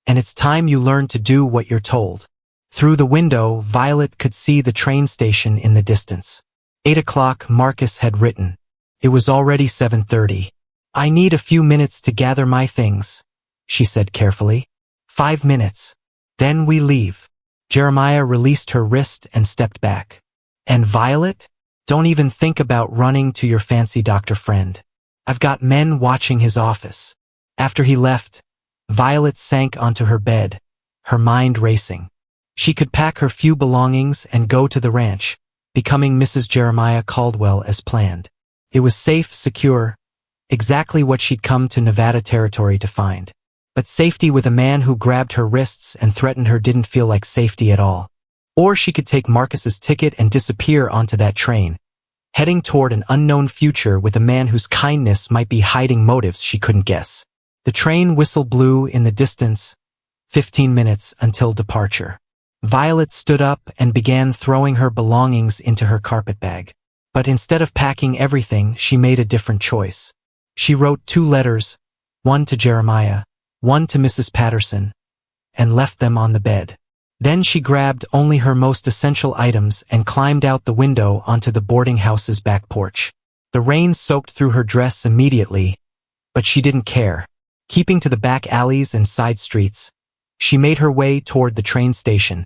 and it's time you learn to do what you're told. Through the window, Violet could see the train station in the distance. 8 o'clock, Marcus had written. It was already 7:30. I need a few minutes to gather my things, she said carefully. 5 minutes. Then we leave. Jeremiah released her wrist and stepped back. And Violet? Don't even think about running to your fancy doctor friend. I've got men watching his office. After he left, Violet sank onto her bed, her mind racing. She could pack her few belongings and go to the ranch, becoming Mrs. Jeremiah Caldwell as planned. It was safe, secure, exactly what she'd come to Nevada territory to find. But safety with a man who grabbed her wrists and threatened her didn't feel like safety at all. Or she could take Marcus's ticket and disappear onto that train, heading toward an unknown future with a man whose kindness might be hiding motives she couldn't guess. The train whistle blew in the distance, 15 minutes until departure. Violet stood up and began throwing her belongings into her carpet bag. But instead of packing everything, she made a different choice. She wrote 2 letters, one to Jeremiah, one to Mrs. Patterson, and left them on the bed. Then she grabbed only her most essential items and climbed out the window onto the boarding house's back porch. The rain soaked through her dress immediately, but she didn't care. Keeping to the back alleys and side streets, she made her way toward the train station,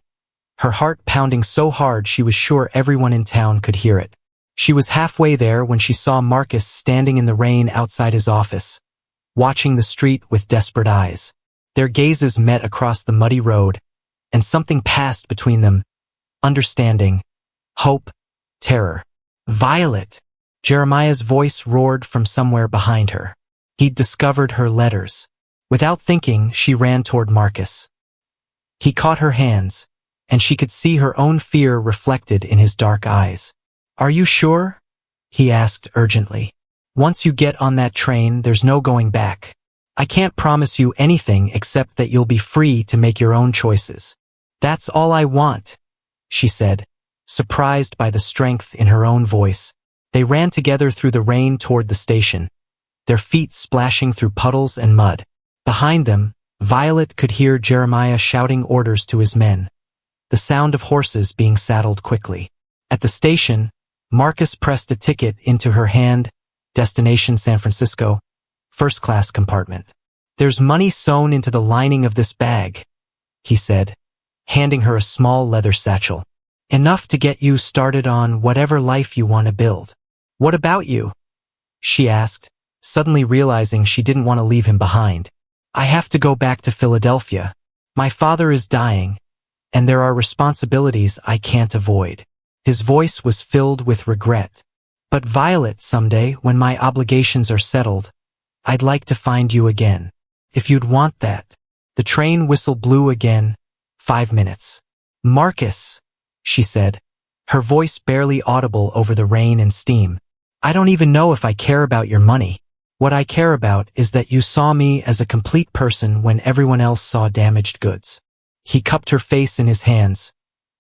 her heart pounding so hard she was sure everyone in town could hear it. She was halfway there when she saw Marcus standing in the rain outside his office, watching the street with desperate eyes. Their gazes met across the muddy road, and something passed between them: understanding, hope, terror. "Violet!" Jeremiah's voice roared from somewhere behind her. He'd discovered her letters. Without thinking, she ran toward Marcus. He caught her hands, and she could see her own fear reflected in his dark eyes. "Are you sure?" he asked urgently. "Once you get on that train, there's no going back. I can't promise you anything except that you'll be free to make your own choices." "That's all I want," she said, surprised by the strength in her own voice. They ran together through the rain toward the station, their feet splashing through puddles and mud. Behind them, Violet could hear Jeremiah shouting orders to his men, the sound of horses being saddled quickly. At the station, Marcus pressed a ticket into her hand, destination San Francisco, first-class compartment. "There's money sewn into the lining of this bag," he said, handing her a small leather satchel. "Enough to get you started on whatever life you want to build." "What about you?" she asked, suddenly realizing she didn't want to leave him behind. "I have to go back to Philadelphia. My father is dying, and there are responsibilities I can't avoid." His voice was filled with regret. "But Violet, someday, when my obligations are settled, I'd like to find you again. If you'd want that." The train whistle blew again. 5 minutes. "Marcus," she said, her voice barely audible over the rain and steam. "I don't even know if I care about your money. What I care about is that you saw me as a complete person when everyone else saw damaged goods." He cupped her face in his hands,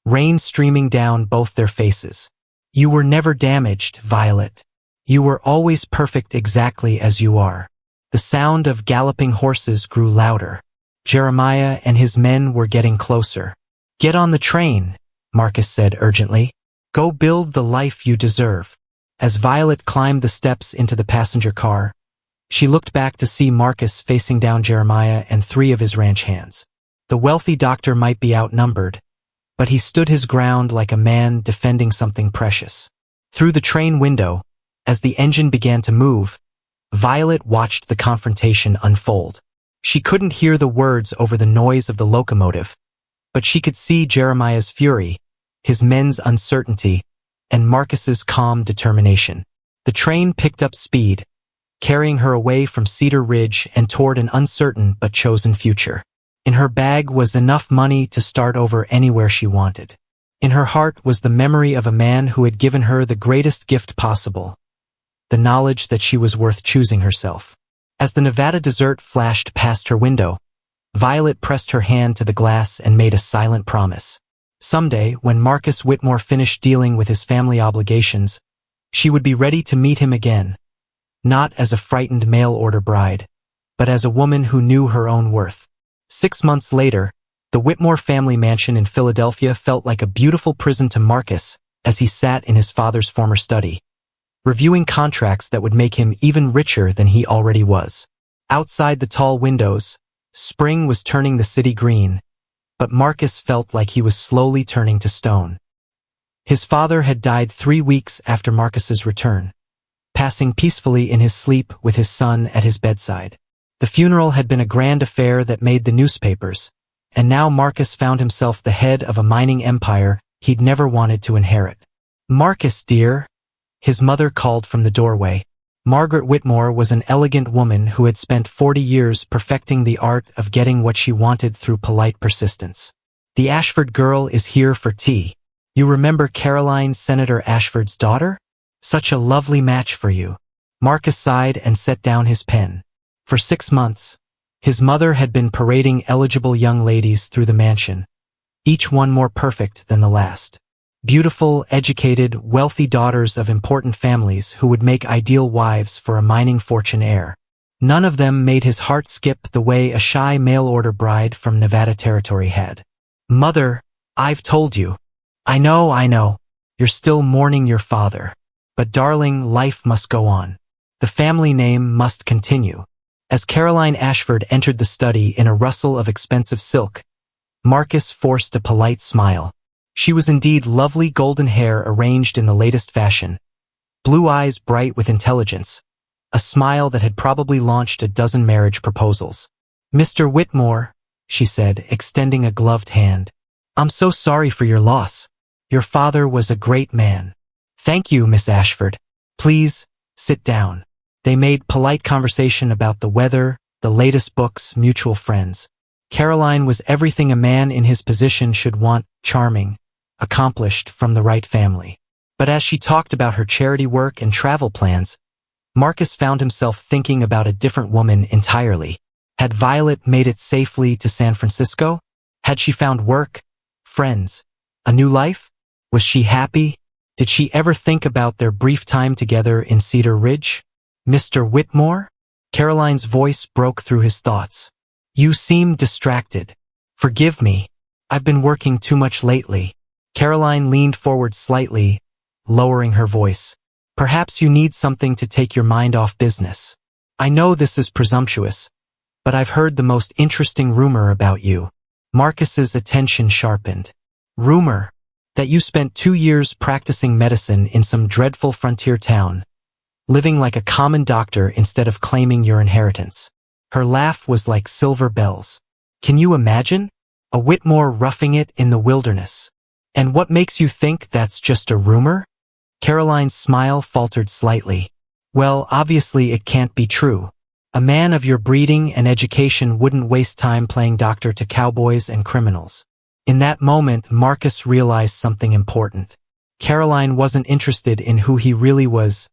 rain streaming down both their faces. "You were never damaged, Violet. You were always perfect exactly as you are." The sound of galloping horses grew louder. Jeremiah and his men were getting closer. "Get on the train," Marcus said urgently. "Go build the life you deserve." As Violet climbed the steps into the passenger car, she looked back to see Marcus facing down Jeremiah and 3 of his ranch hands. The wealthy doctor might be outnumbered, but he stood his ground like a man defending something precious. Through the train window, as the engine began to move, Violet watched the confrontation unfold. She couldn't hear the words over the noise of the locomotive, but she could see Jeremiah's fury, his men's uncertainty, and Marcus's calm determination. The train picked up speed, carrying her away from Cedar Ridge and toward an uncertain but chosen future. In her bag was enough money to start over anywhere she wanted. In her heart was the memory of a man who had given her the greatest gift possible, the knowledge that she was worth choosing herself. As the Nevada desert flashed past her window, Violet pressed her hand to the glass and made a silent promise. Someday, when Marcus Whitmore finished dealing with his family obligations, she would be ready to meet him again, not as a frightened mail-order bride, but as a woman who knew her own worth. 6 months later, the Whitmore family mansion in Philadelphia felt like a beautiful prison to Marcus as he sat in his father's former study, reviewing contracts that would make him even richer than he already was. Outside the tall windows, spring was turning the city green, but Marcus felt like he was slowly turning to stone. His father had died 3 weeks after Marcus's return, passing peacefully in his sleep with his son at his bedside. The funeral had been a grand affair that made the newspapers, and now Marcus found himself the head of a mining empire he'd never wanted to inherit. "Marcus, dear," his mother called from the doorway. Margaret Whitmore was an elegant woman who had spent 40 years perfecting the art of getting what she wanted through polite persistence. "The Ashford girl is here for tea. You remember Caroline, Senator Ashford's daughter? Such a lovely match for you." Marcus sighed and set down his pen. For 6 months, his mother had been parading eligible young ladies through the mansion, each one more perfect than the last. Beautiful, educated, wealthy daughters of important families who would make ideal wives for a mining fortune heir. None of them made his heart skip the way a shy mail-order bride from Nevada territory had. "Mother, I've told you." I know. You're still mourning your father." But darling, life must go on. The family name must continue. As Caroline Ashford entered the study in a rustle of expensive silk, Marcus forced a polite smile. She was indeed lovely, golden hair arranged in the latest fashion, blue eyes bright with intelligence, a smile that had probably launched a dozen marriage proposals. "Mr. Whitmore," she said, extending a gloved hand. "I'm so sorry for your loss. Your father was a great man." "Thank you, Miss Ashford. Please, sit down." They made polite conversation about the weather, the latest books, mutual friends. Caroline was everything a man in his position should want: charming, accomplished, from the right family. But as she talked about her charity work and travel plans, Marcus found himself thinking about a different woman entirely. Had Violet made it safely to San Francisco? Had she found work, friends, a new life? Was she happy? Did she ever think about their brief time together in Cedar Ridge? "Mr. Whitmore?" Caroline's voice broke through his thoughts. "You seem distracted. Forgive me. I've been working too much lately." Caroline leaned forward slightly, lowering her voice. "Perhaps you need something to take your mind off business. I know this is presumptuous, but I've heard the most interesting rumor about you." Marcus's attention sharpened. "Rumor? That you spent 2 years practicing medicine in some dreadful frontier town, living like a common doctor instead of claiming your inheritance." Her laugh was like silver bells. "Can you imagine? A Whitmore roughing it in the wilderness. And what makes you think that's just a rumor?" Caroline's smile faltered slightly. "Well, obviously it can't be true. A man of your breeding and education wouldn't waste time playing doctor to cowboys and criminals." In that moment, Marcus realized something important. Caroline wasn't interested in who he really was.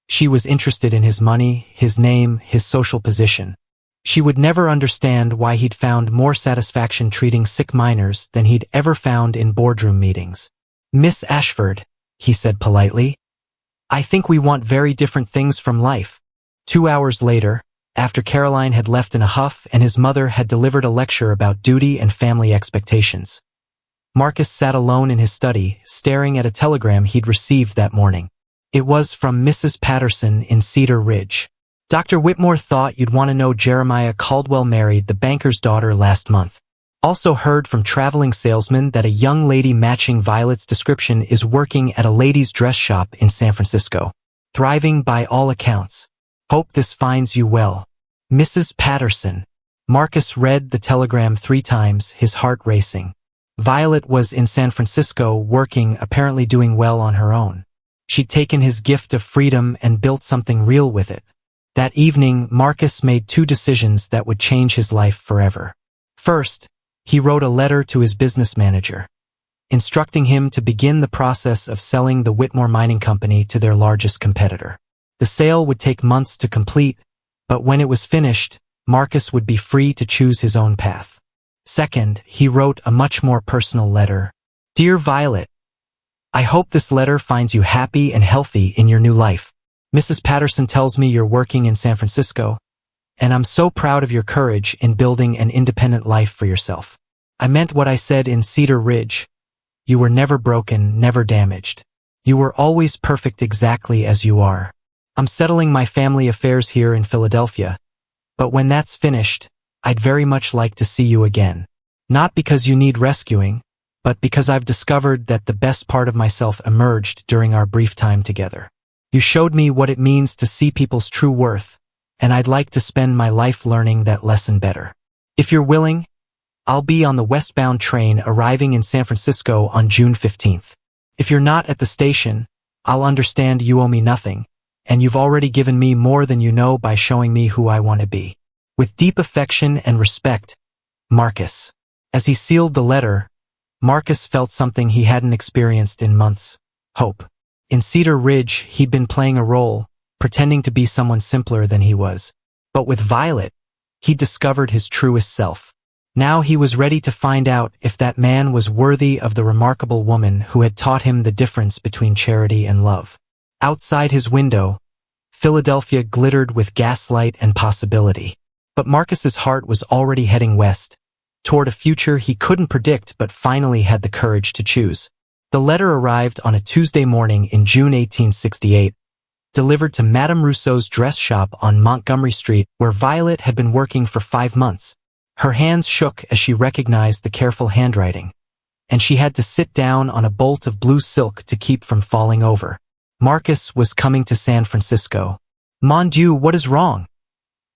She was interested in his money, his name, his social position. She would never understand why he'd found more satisfaction treating sick miners than he'd ever found in boardroom meetings. "Miss Ashford," he said politely, "I think we want very different things from life." 2 hours later, after Caroline had left in a huff and his mother had delivered a lecture about duty and family expectations, Marcus sat alone in his study, staring at a telegram he'd received that morning. It was from Mrs. Patterson in Cedar Ridge. "Dr. Whitmore thought you'd want to know Jeremiah Caldwell married the banker's daughter last month. Also heard from traveling salesman that a young lady matching Violet's description is working at a ladies' dress shop in San Francisco. Thriving by all accounts. Hope this finds you well. Mrs. Patterson." Marcus read the telegram 3 times, his heart racing. Violet was in San Francisco working, apparently doing well on her own. She'd taken his gift of freedom and built something real with it. That evening, Marcus made 2 decisions that would change his life forever. First, he wrote a letter to his business manager, instructing him to begin the process of selling the Whitmore Mining Company to their largest competitor. The sale would take months to complete, but when it was finished, Marcus would be free to choose his own path. Second, he wrote a much more personal letter. "Dear Violet, I hope this letter finds you happy and healthy in your new life. Mrs. Patterson tells me you're working in San Francisco, and I'm so proud of your courage in building an independent life for yourself. I meant what I said in Cedar Ridge. You were never broken, never damaged. You were always perfect exactly as you are. I'm settling my family affairs here in Philadelphia, but when that's finished, I'd very much like to see you again. Not because you need rescuing, but because I've discovered that the best part of myself emerged during our brief time together. You showed me what it means to see people's true worth, and I'd like to spend my life learning that lesson better. If you're willing, I'll be on the westbound train arriving in San Francisco on June 15th. If you're not at the station, I'll understand you owe me nothing, and you've already given me more than you know by showing me who I want to be. With deep affection and respect, Marcus." As he sealed the letter, Marcus felt something he hadn't experienced in months: hope. In Cedar Ridge, he'd been playing a role, pretending to be someone simpler than he was. But with Violet, he discovered his truest self. Now he was ready to find out if that man was worthy of the remarkable woman who had taught him the difference between charity and love. Outside his window, Philadelphia glittered with gaslight and possibility. But Marcus's heart was already heading west, toward a future he couldn't predict but finally had the courage to choose. The letter arrived on a Tuesday morning in June 1868, delivered to Madame Rousseau's dress shop on Montgomery Street, where Violet had been working for 5 months. Her hands shook as she recognized the careful handwriting, and she had to sit down on a bolt of blue silk to keep from falling over. Marcus was coming to San Francisco. "Mon Dieu, what is wrong?"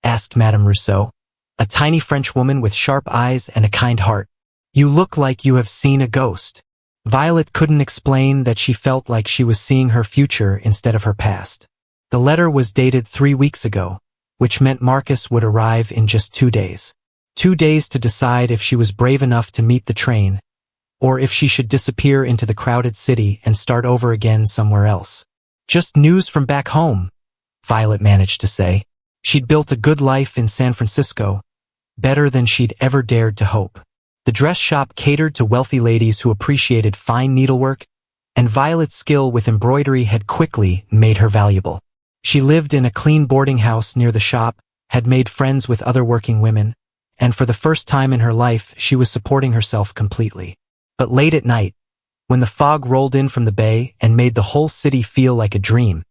asked Madame Rousseau, a tiny French woman with sharp eyes and a kind heart. "You look like you have seen a ghost." Violet couldn't explain that she felt like she was seeing her future instead of her past. The letter was dated 3 weeks ago, which meant Marcus would arrive in just 2 days. 2 days to decide if she was brave enough to meet the train, or if she should disappear into the crowded city and start over again somewhere else. "Just news from back home," Violet managed to say. She'd built a good life in San Francisco, better than she'd ever dared to hope. The dress shop catered to wealthy ladies who appreciated fine needlework, and Violet's skill with embroidery had quickly made her valuable. She lived in a clean boarding house near the shop, had made friends with other working women, and for the first time in her life she was supporting herself completely. But late at night, when the fog rolled in from the bay and made the whole city feel like a dream,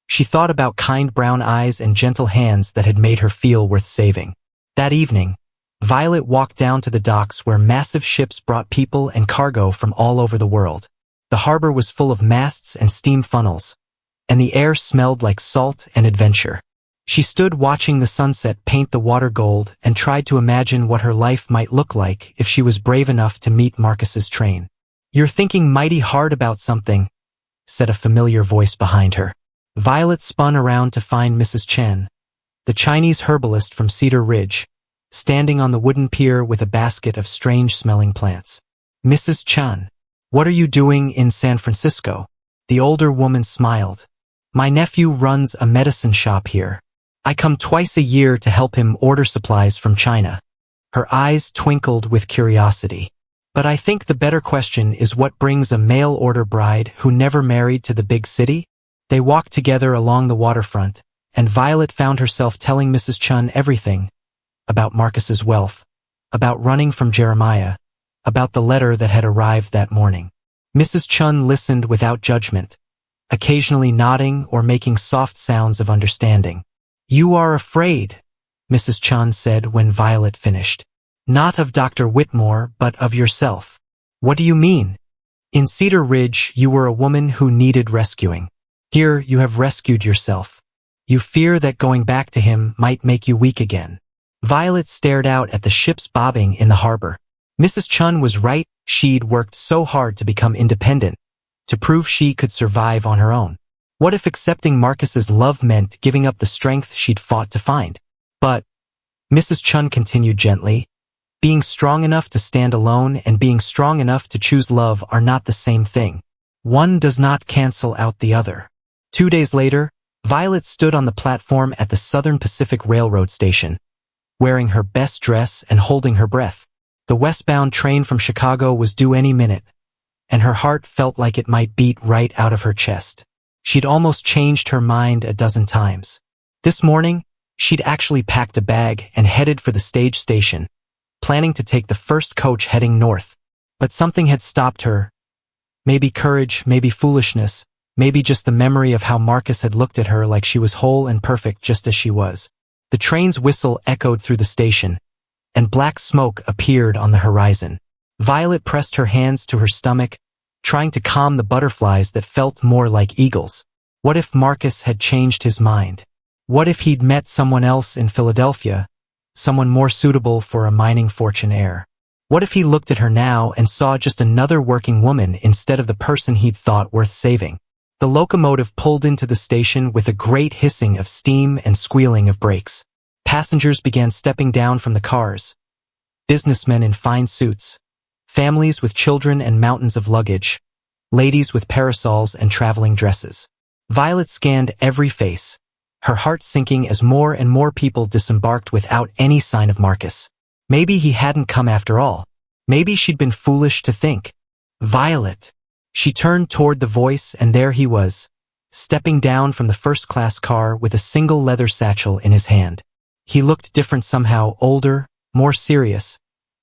she thought about kind brown eyes and gentle hands that had made her feel worth saving. That evening, Violet walked down to the docks where massive ships brought people and cargo from all over the world. The harbor was full of masts and steam funnels, and the air smelled like salt and adventure. She stood watching the sunset paint the water gold and tried to imagine what her life might look like if she was brave enough to meet Marcus's train. "You're thinking mighty hard about something," said a familiar voice behind her. Violet spun around to find Mrs. Chen, the Chinese herbalist from Cedar Ridge, standing on the wooden pier with a basket of strange-smelling plants. "Mrs. Chen, what are you doing in San Francisco?" The older woman smiled. "My nephew runs a medicine shop here. I come twice a year to help him order supplies from China." Her eyes twinkled with curiosity. "But I think the better question is what brings a mail-order bride who never married to the big city?" They walked together along the waterfront, and Violet found herself telling Mrs. Chen everything, about Marcus's wealth, about running from Jeremiah, about the letter that had arrived that morning. Mrs. Chen listened without judgment, occasionally nodding or making soft sounds of understanding. "You are afraid," Mrs. Chen said when Violet finished. "Not of Dr. Whitmore, but of yourself." "What do you mean?" "In Cedar Ridge, you were a woman who needed rescuing. Here, you have rescued yourself. You fear that going back to him might make you weak again." Violet stared out at the ships bobbing in the harbor. Mrs. Chen was right. She'd worked so hard to become independent, to prove she could survive on her own. What if accepting Marcus's love meant giving up the strength she'd fought to find? "But," Mrs. Chen continued gently, "being strong enough to stand alone and being strong enough to choose love are not the same thing. One does not cancel out the other." 2 days later, Violet stood on the platform at the Southern Pacific Railroad station, wearing her best dress and holding her breath. The westbound train from Chicago was due any minute, and her heart felt like it might beat right out of her chest. She'd almost changed her mind a dozen times. This morning, she'd actually packed a bag and headed for the stage station, planning to take the first coach heading north. But something had stopped her. Maybe courage, maybe foolishness, maybe just the memory of how Marcus had looked at her like she was whole and perfect just as she was. The train's whistle echoed through the station, and black smoke appeared on the horizon. Violet pressed her hands to her stomach, trying to calm the butterflies that felt more like eagles. What if Marcus had changed his mind? What if he'd met someone else in Philadelphia, someone more suitable for a mining fortune heir? What if he looked at her now and saw just another working woman instead of the person he'd thought worth saving? The locomotive pulled into the station with a great hissing of steam and squealing of brakes. Passengers began stepping down from the cars. Businessmen in fine suits, families with children and mountains of luggage, ladies with parasols and traveling dresses. Violet scanned every face, her heart sinking as more and more people disembarked without any sign of Marcus. Maybe he hadn't come after all. Maybe she'd been foolish to think. "Violet." She turned toward the voice, and there he was, stepping down from the first-class car with a single leather satchel in his hand. He looked different somehow, older, more serious,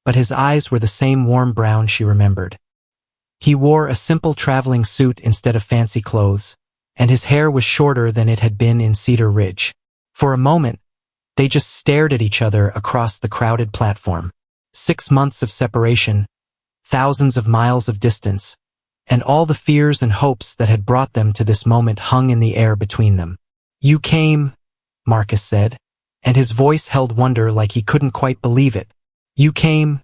but his eyes were the same warm brown she remembered. He wore a simple traveling suit instead of fancy clothes, and his hair was shorter than it had been in Cedar Ridge. For a moment, they just stared at each other across the crowded platform. 6 months of separation, thousands of miles of distance, and all the fears and hopes that had brought them to this moment hung in the air between them. "You came," Marcus said, and his voice held wonder like he couldn't quite believe it. "You came,"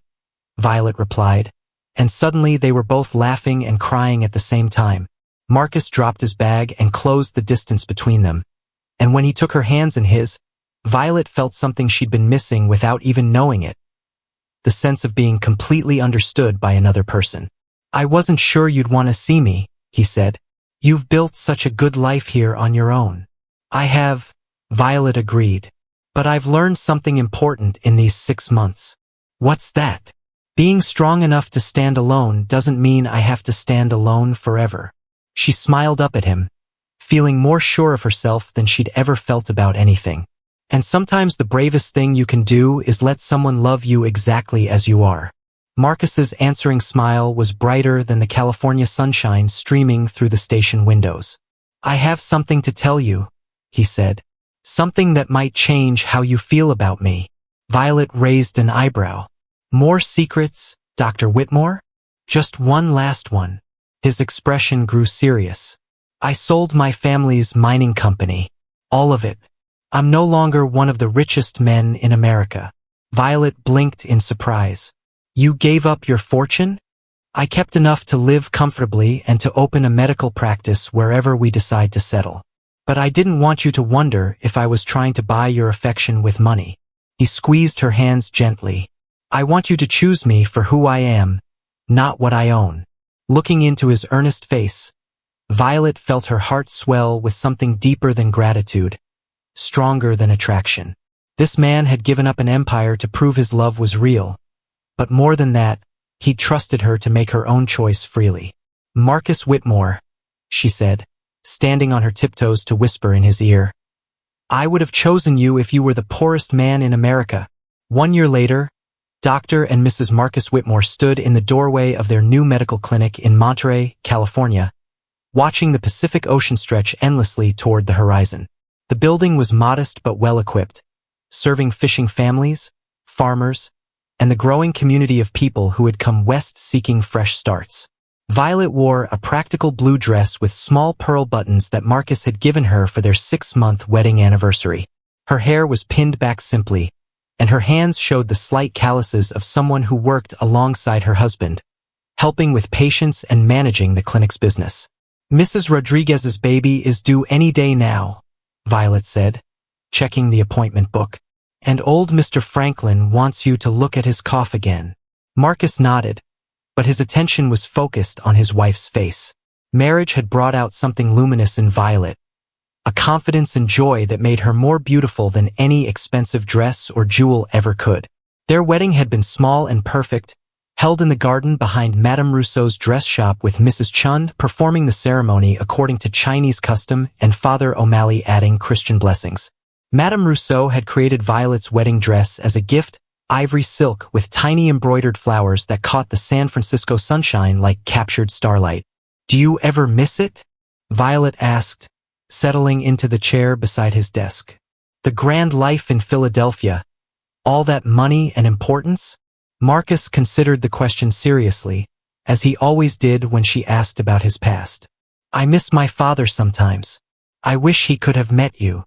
Violet replied, and suddenly they were both laughing and crying at the same time. Marcus dropped his bag and closed the distance between them, and when he took her hands in his, Violet felt something she'd been missing without even knowing it. The sense of being completely understood by another person. "I wasn't sure you'd want to see me," he said. "You've built such a good life here on your own." "I have," Violet agreed. "But I've learned something important in these 6 months." "What's that?" "Being strong enough to stand alone doesn't mean I have to stand alone forever." She smiled up at him, feeling more sure of herself than she'd ever felt about anything. "And sometimes the bravest thing you can do is let someone love you exactly as you are." Marcus's answering smile was brighter than the California sunshine streaming through the station windows. "I have something to tell you," he said. "Something that might change how you feel about me." Violet raised an eyebrow. "More secrets, Dr. Whitmore?" "Just one last one." His expression grew serious. "I sold my family's mining company. All of it. I'm no longer one of the richest men in America." Violet blinked in surprise. "You gave up your fortune?" "I kept enough to live comfortably and to open a medical practice wherever we decide to settle. But I didn't want you to wonder if I was trying to buy your affection with money." He squeezed her hands gently. "I want you to choose me for who I am, not what I own." Looking into his earnest face, Violet felt her heart swell with something deeper than gratitude, stronger than attraction. This man had given up an empire to prove his love was real, but more than that, he trusted her to make her own choice freely. "Marcus Whitmore," she said, standing on her tiptoes to whisper in his ear. "I would have chosen you if you were the poorest man in America." 1 year later, Dr. and Mrs. Marcus Whitmore stood in the doorway of their new medical clinic in Monterey, California, watching the Pacific Ocean stretch endlessly toward the horizon. The building was modest but well-equipped, serving fishing families, farmers, and the growing community of people who had come west seeking fresh starts. Violet wore a practical blue dress with small pearl buttons that Marcus had given her for their 6-month wedding anniversary. Her hair was pinned back simply, and her hands showed the slight calluses of someone who worked alongside her husband, helping with patients and managing the clinic's business. "Mrs. Rodriguez's baby is due any day now," Violet said, checking the appointment book. "And old Mr. Franklin wants you to look at his cough again." Marcus nodded, but his attention was focused on his wife's face. Marriage had brought out something luminous in Violet, a confidence and joy that made her more beautiful than any expensive dress or jewel ever could. Their wedding had been small and perfect, held in the garden behind Madame Rousseau's dress shop with Mrs. Chun performing the ceremony according to Chinese custom and Father O'Malley adding Christian blessings. Madame Rousseau had created Violet's wedding dress as a gift, ivory silk with tiny embroidered flowers that caught the San Francisco sunshine like captured starlight. "Do you ever miss it?" Violet asked, settling into the chair beside his desk. "The grand life in Philadelphia, all that money and importance?" Marcus considered the question seriously, as he always did when she asked about his past. "I miss my father sometimes. I wish he could have met you."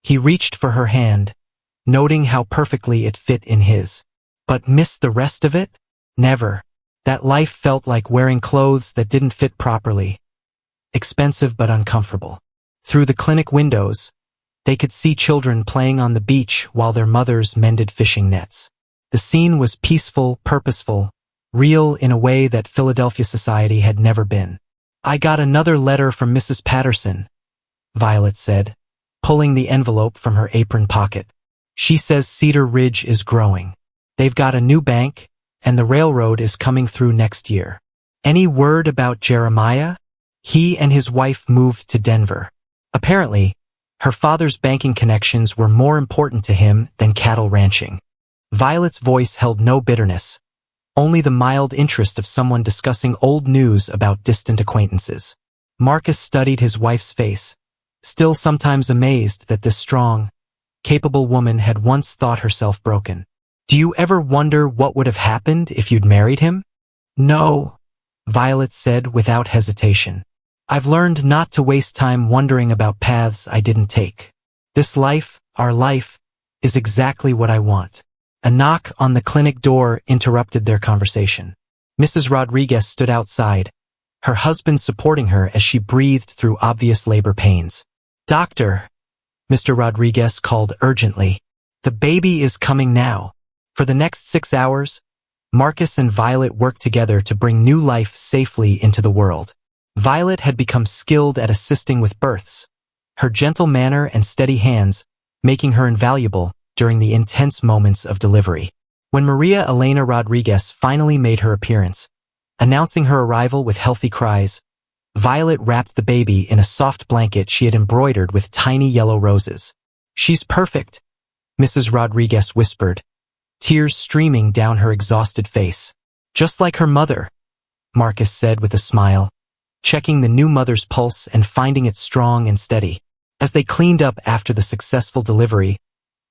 He reached for her hand, noting how perfectly it fit in his. "But miss the rest of it? Never. That life felt like wearing clothes that didn't fit properly. Expensive but uncomfortable." Through the clinic windows, they could see children playing on the beach while their mothers mended fishing nets. The scene was peaceful, purposeful, real in a way that Philadelphia society had never been. "I got another letter from Mrs. Patterson," Violet said, pulling the envelope from her apron pocket. "She says Cedar Ridge is growing. They've got a new bank, and the railroad is coming through next year." "Any word about Jeremiah?" He and his wife moved to Denver. Apparently, her father's banking connections were more important to him than cattle ranching. Violet's voice held no bitterness, only the mild interest of someone discussing old news about distant acquaintances. Marcus studied his wife's face, still sometimes amazed that this strong, capable woman had once thought herself broken. "Do you ever wonder what would have happened if you'd married him?" "No," Violet said without hesitation. "I've learned not to waste time wondering about paths I didn't take. This life, our life, is exactly what I want." A knock on the clinic door interrupted their conversation. Mrs. Rodriguez stood outside, her husband supporting her as she breathed through obvious labor pains. "Doctor," Mr. Rodriguez called urgently, "the baby is coming now." For the next 6 hours, Marcus and Violet worked together to bring new life safely into the world. Violet had become skilled at assisting with births, her gentle manner and steady hands making her invaluable during the intense moments of delivery. When Maria Elena Rodriguez finally made her appearance, announcing her arrival with healthy cries, Violet wrapped the baby in a soft blanket she had embroidered with tiny yellow roses. "She's perfect," Mrs. Rodriguez whispered, tears streaming down her exhausted face. "Just like her mother," Marcus said with a smile, checking the new mother's pulse and finding it strong and steady. As they cleaned up after the successful delivery,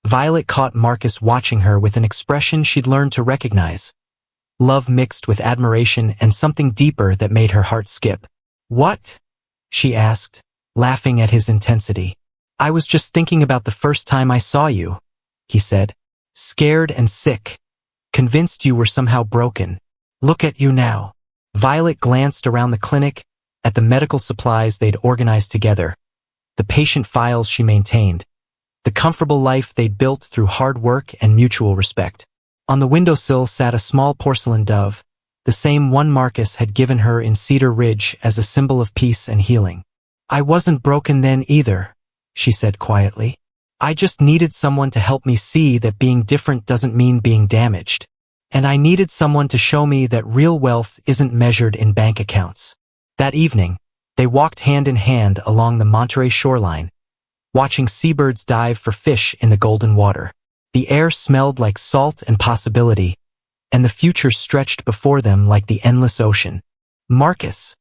Violet caught Marcus watching her with an expression she'd learned to recognize. Love mixed with admiration and something deeper that made her heart skip. "What?" she asked, laughing at his intensity. "I was just thinking about the first time I saw you," he said. "Scared and sick, convinced you were somehow broken. Look at you now." Violet glanced around the clinic, at the medical supplies they'd organized together, the patient files she maintained, the comfortable life they'd built through hard work and mutual respect. On the windowsill sat a small porcelain dove, the same one Marcus had given her in Cedar Ridge as a symbol of peace and healing. "I wasn't broken then either," she said quietly. "I just needed someone to help me see that being different doesn't mean being damaged. And I needed someone to show me that real wealth isn't measured in bank accounts." That evening, they walked hand in hand along the Monterey shoreline, watching seabirds dive for fish in the golden water. The air smelled like salt and possibility, and the future stretched before them like the endless ocean. "Marcus,"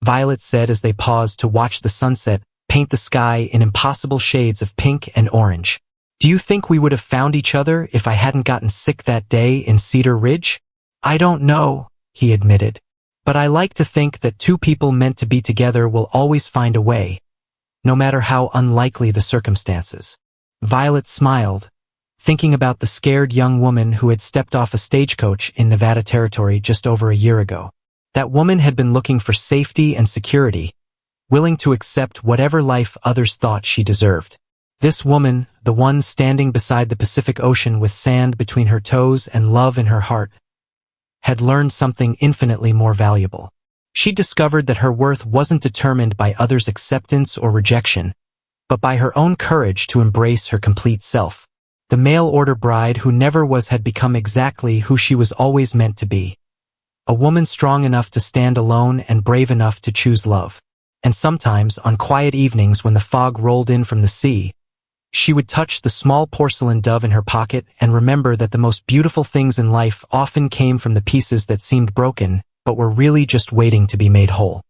Violet said as they paused to watch the sunset paint the sky in impossible shades of pink and orange. "Do you think we would have found each other if I hadn't gotten sick that day in Cedar Ridge?" "I don't know," he admitted. "But I like to think that two people meant to be together will always find a way, no matter how unlikely the circumstances." Violet smiled, thinking about the scared young woman who had stepped off a stagecoach in Nevada Territory just over a year ago. That woman had been looking for safety and security, willing to accept whatever life others thought she deserved. This woman, the one standing beside the Pacific Ocean with sand between her toes and love in her heart, had learned something infinitely more valuable. She discovered that her worth wasn't determined by others' acceptance or rejection, but by her own courage to embrace her complete self. The mail-order bride who never was had become exactly who she was always meant to be. A woman strong enough to stand alone and brave enough to choose love. And sometimes, on quiet evenings when the fog rolled in from the sea, she would touch the small porcelain dove in her pocket and remember that the most beautiful things in life often came from the pieces that seemed broken, but were really just waiting to be made whole.